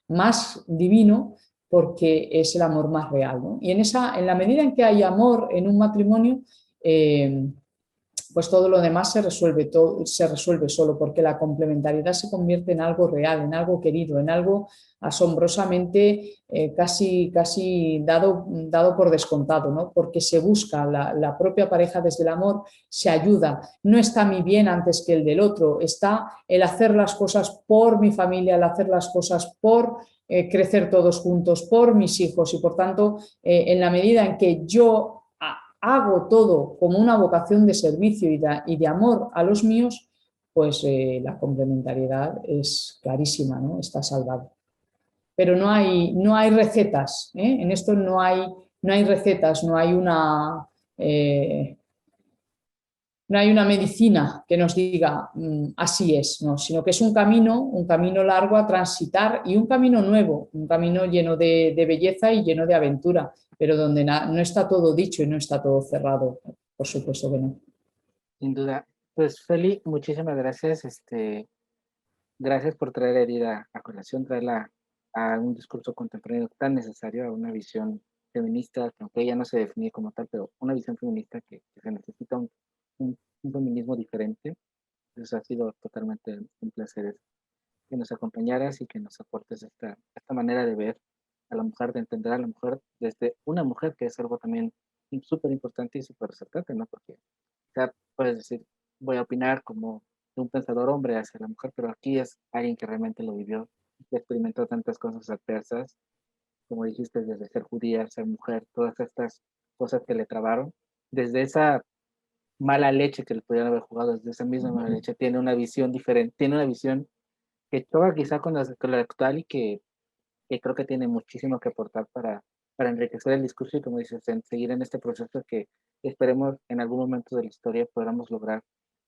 Speaker 2: más divino porque es el amor más real, ¿no? Y en la medida en que hay amor en un matrimonio, pues todo lo demás se resuelve solo, porque la complementariedad se convierte en algo real, en algo querido, en algo asombrosamente casi dado por descontado, ¿no? Porque se busca la propia pareja desde el amor, se ayuda, no está mi bien antes que el del otro, está el hacer las cosas por mi familia, el hacer las cosas por crecer todos juntos, por mis hijos, y por tanto, en la medida en que yo hago todo como una vocación de servicio y de amor a los míos, pues la complementariedad es clarísima, ¿no? Está salvada. Pero no hay recetas, en esto no hay recetas, no hay una medicina que nos diga así es, no, sino que es un camino largo a transitar y un camino nuevo, un camino lleno de belleza y lleno de aventura, pero donde no está todo dicho y no está todo cerrado, por supuesto que no.
Speaker 1: Sin duda. Pues Feli, muchísimas gracias. Gracias por traer a Herida a colación, traerla a un discurso contemporáneo tan necesario, a una visión feminista, que aunque ella no se definía como tal, pero una visión feminista que se necesita un feminismo diferente. Entonces ha sido totalmente un placer que nos acompañaras y que nos aportes esta manera de ver a la mujer, de entender a la mujer desde una mujer, que es algo también súper importante y súper resaltante, ¿no? Porque sea, puedes decir, voy a opinar como de un pensador hombre hacia la mujer, pero aquí es alguien que realmente lo vivió, que experimentó tantas cosas adversas, como dijiste, desde ser judía, ser mujer, todas estas cosas que le trabaron, desde esa mala leche que le podrían haber jugado, desde esa misma mala leche, tiene una visión diferente, tiene una visión que choca quizá con la actual y que creo que tiene muchísimo que aportar para enriquecer el discurso y, como dices, en seguir en este proceso que esperemos en algún momento de la historia podamos lograr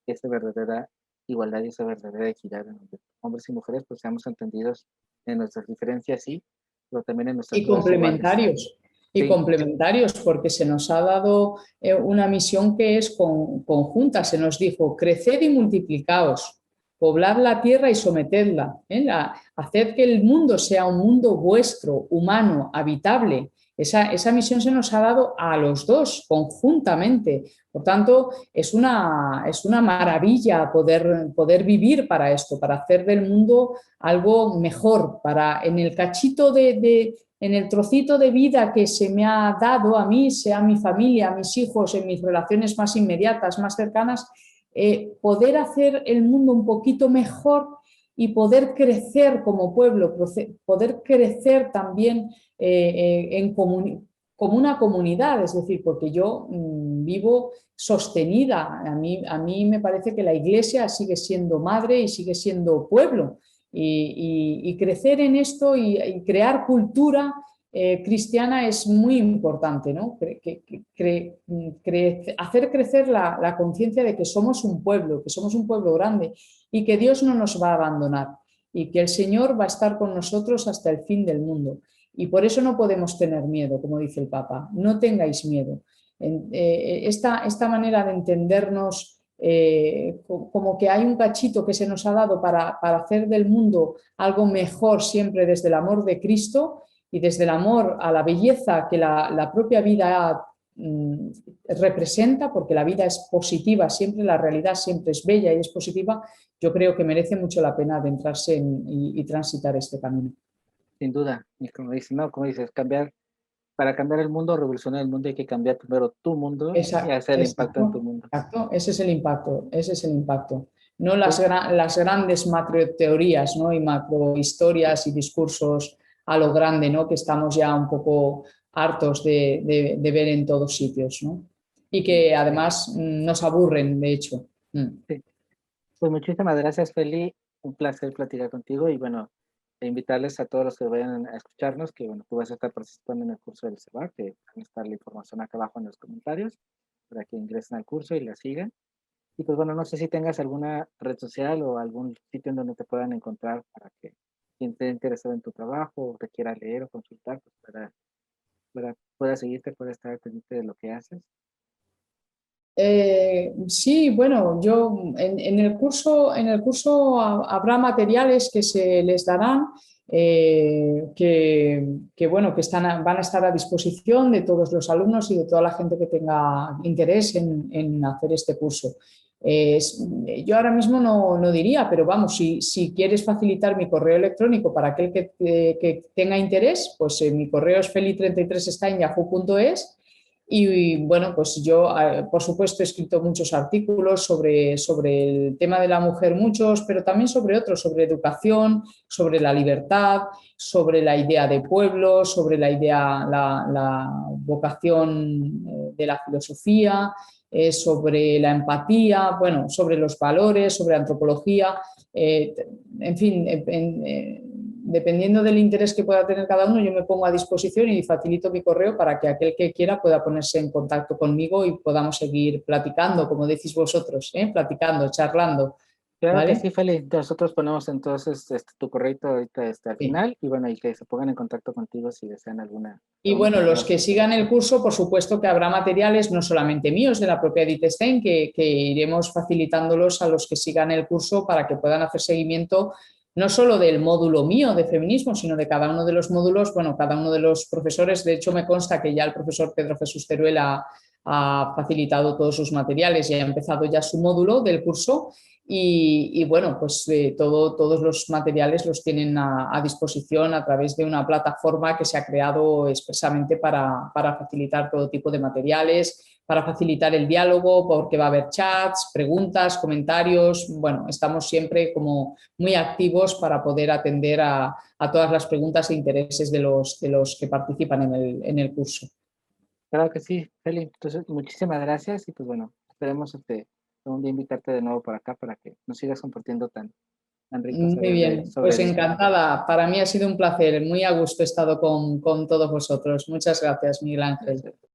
Speaker 1: esa verdadera igualdad y esa verdadera equidad en donde hombres y mujeres pues seamos entendidos en nuestras diferencias, sí, pero también en nuestras
Speaker 2: Y
Speaker 1: cosas iguales.
Speaker 2: complementarios, y
Speaker 1: Sí,
Speaker 2: complementarios, porque se nos ha dado una misión que es conjunta. Se nos dijo, creced y multiplicaos, poblad la tierra y sometedla, haced que el mundo sea un mundo vuestro, humano, habitable. Esa misión se nos ha dado a los dos, conjuntamente. Por tanto, es una maravilla poder vivir para esto, para hacer del mundo algo mejor, para en el cachito en el trocito de vida que se me ha dado a mí, sea mi familia, mis hijos, en mis relaciones más inmediatas, más cercanas, poder hacer el mundo un poquito mejor y poder crecer como pueblo, poder crecer también como una comunidad, es decir, porque yo vivo sostenida. A mí me parece que la Iglesia sigue siendo madre y sigue siendo pueblo. Y crecer en esto y crear cultura cristiana es muy importante, ¿no? Hacer crecer la conciencia de que somos un pueblo grande y que Dios no nos va a abandonar y que el Señor va a estar con nosotros hasta el fin del mundo. Y por eso no podemos tener miedo, como dice el Papa, no tengáis miedo. Esta manera de entendernos como que hay un cachito que se nos ha dado para hacer del mundo algo mejor siempre desde el amor de Cristo y desde el amor a la belleza que la propia vida representa, porque la vida es positiva, siempre la realidad siempre es bella y es positiva, yo creo que merece mucho la pena adentrarse y transitar este camino.
Speaker 1: sin duda. Y como dices, no, como dices, para cambiar el mundo, revolucionar el mundo, hay que cambiar primero tu mundo y
Speaker 2: Exacto,
Speaker 1: hacer el impacto en tu
Speaker 2: exacto,
Speaker 1: mundo.
Speaker 2: exacto. Ese es el impacto, ese es el impacto. No
Speaker 1: Pues,
Speaker 2: las grandes macroteorías, ¿no? Y macrohistorias y discursos a lo grande, ¿no? Que estamos ya un poco hartos de ver en todos sitios, ¿no? Y
Speaker 1: sí,
Speaker 2: que además nos aburren, de hecho.
Speaker 1: sí. Pues muchísimas gracias, Feli. Un placer platicar contigo y bueno, e invitarles a todos los que vayan a escucharnos, que bueno, tú vas a estar participando en el curso del CEBAC, que van a estar la información acá abajo en los comentarios para que ingresen al curso y la sigan. Y pues bueno, no sé si tengas alguna red social o algún sitio en donde te puedan encontrar para que quien esté interesado en tu trabajo o te quiera leer o consultar, pues pueda seguirte, pueda estar pendiente de lo que haces.
Speaker 2: Sí, bueno, yo en el curso habrá materiales que se les darán bueno, van a estar a disposición de todos los alumnos y de toda la gente que tenga interés en hacer este curso. Yo ahora mismo no diría, pero vamos, si quieres facilitar mi correo electrónico para aquel que tenga interés, pues mi correo es feli33está en yahoo.es. Y bueno, pues yo, por supuesto, he escrito muchos artículos sobre el tema de la mujer, muchos, pero también sobre otros, sobre educación, sobre la libertad, sobre la idea de pueblo, sobre la idea, la vocación de la filosofía, sobre la empatía, bueno, sobre los valores, sobre antropología, eh, en fin, dependiendo del interés que pueda tener cada uno, yo me pongo a disposición y facilito mi correo para que aquel que quiera pueda ponerse en contacto conmigo y podamos seguir platicando, como decís vosotros, platicando, charlando,
Speaker 1: Claro que
Speaker 2: ¿vale?
Speaker 1: sí, Feli. Nosotros ponemos entonces tu correo ahorita al
Speaker 2: Sí.
Speaker 1: final y bueno, y que se pongan en contacto contigo si desean
Speaker 2: Y
Speaker 1: alguna
Speaker 2: bueno, los
Speaker 1: consejo,
Speaker 2: que
Speaker 1: alguna
Speaker 2: sigan el
Speaker 1: información.
Speaker 2: curso, por supuesto que habrá materiales no solamente míos de la propia Edith Stein, que iremos facilitándolos a los que sigan el curso para que puedan hacer seguimiento no solo del módulo mío de feminismo, sino de cada uno de los módulos, bueno, cada uno de los profesores. De hecho, me consta que ya el profesor Pedro Jesús Teruel ha facilitado todos sus materiales y ha empezado ya su módulo del curso. Bueno, pues todos los materiales los tienen a disposición a través de una plataforma que se ha creado expresamente para facilitar todo tipo de materiales, para facilitar el diálogo, porque va a haber chats, preguntas, comentarios. Bueno, estamos siempre como muy activos para poder atender a todas las preguntas e intereses de los que participan en el curso.
Speaker 1: Claro que sí, Feli. Entonces, muchísimas gracias y pues bueno, esperemos un día invitarte de nuevo por acá para que nos sigas compartiendo tan rico
Speaker 2: Muy
Speaker 1: saber
Speaker 2: bien,
Speaker 1: sobre
Speaker 2: pues
Speaker 1: esto.
Speaker 2: encantada. Para mí ha sido un placer, muy a gusto he estado con todos vosotros. Muchas gracias, Miguel Ángel.
Speaker 1: Gracias.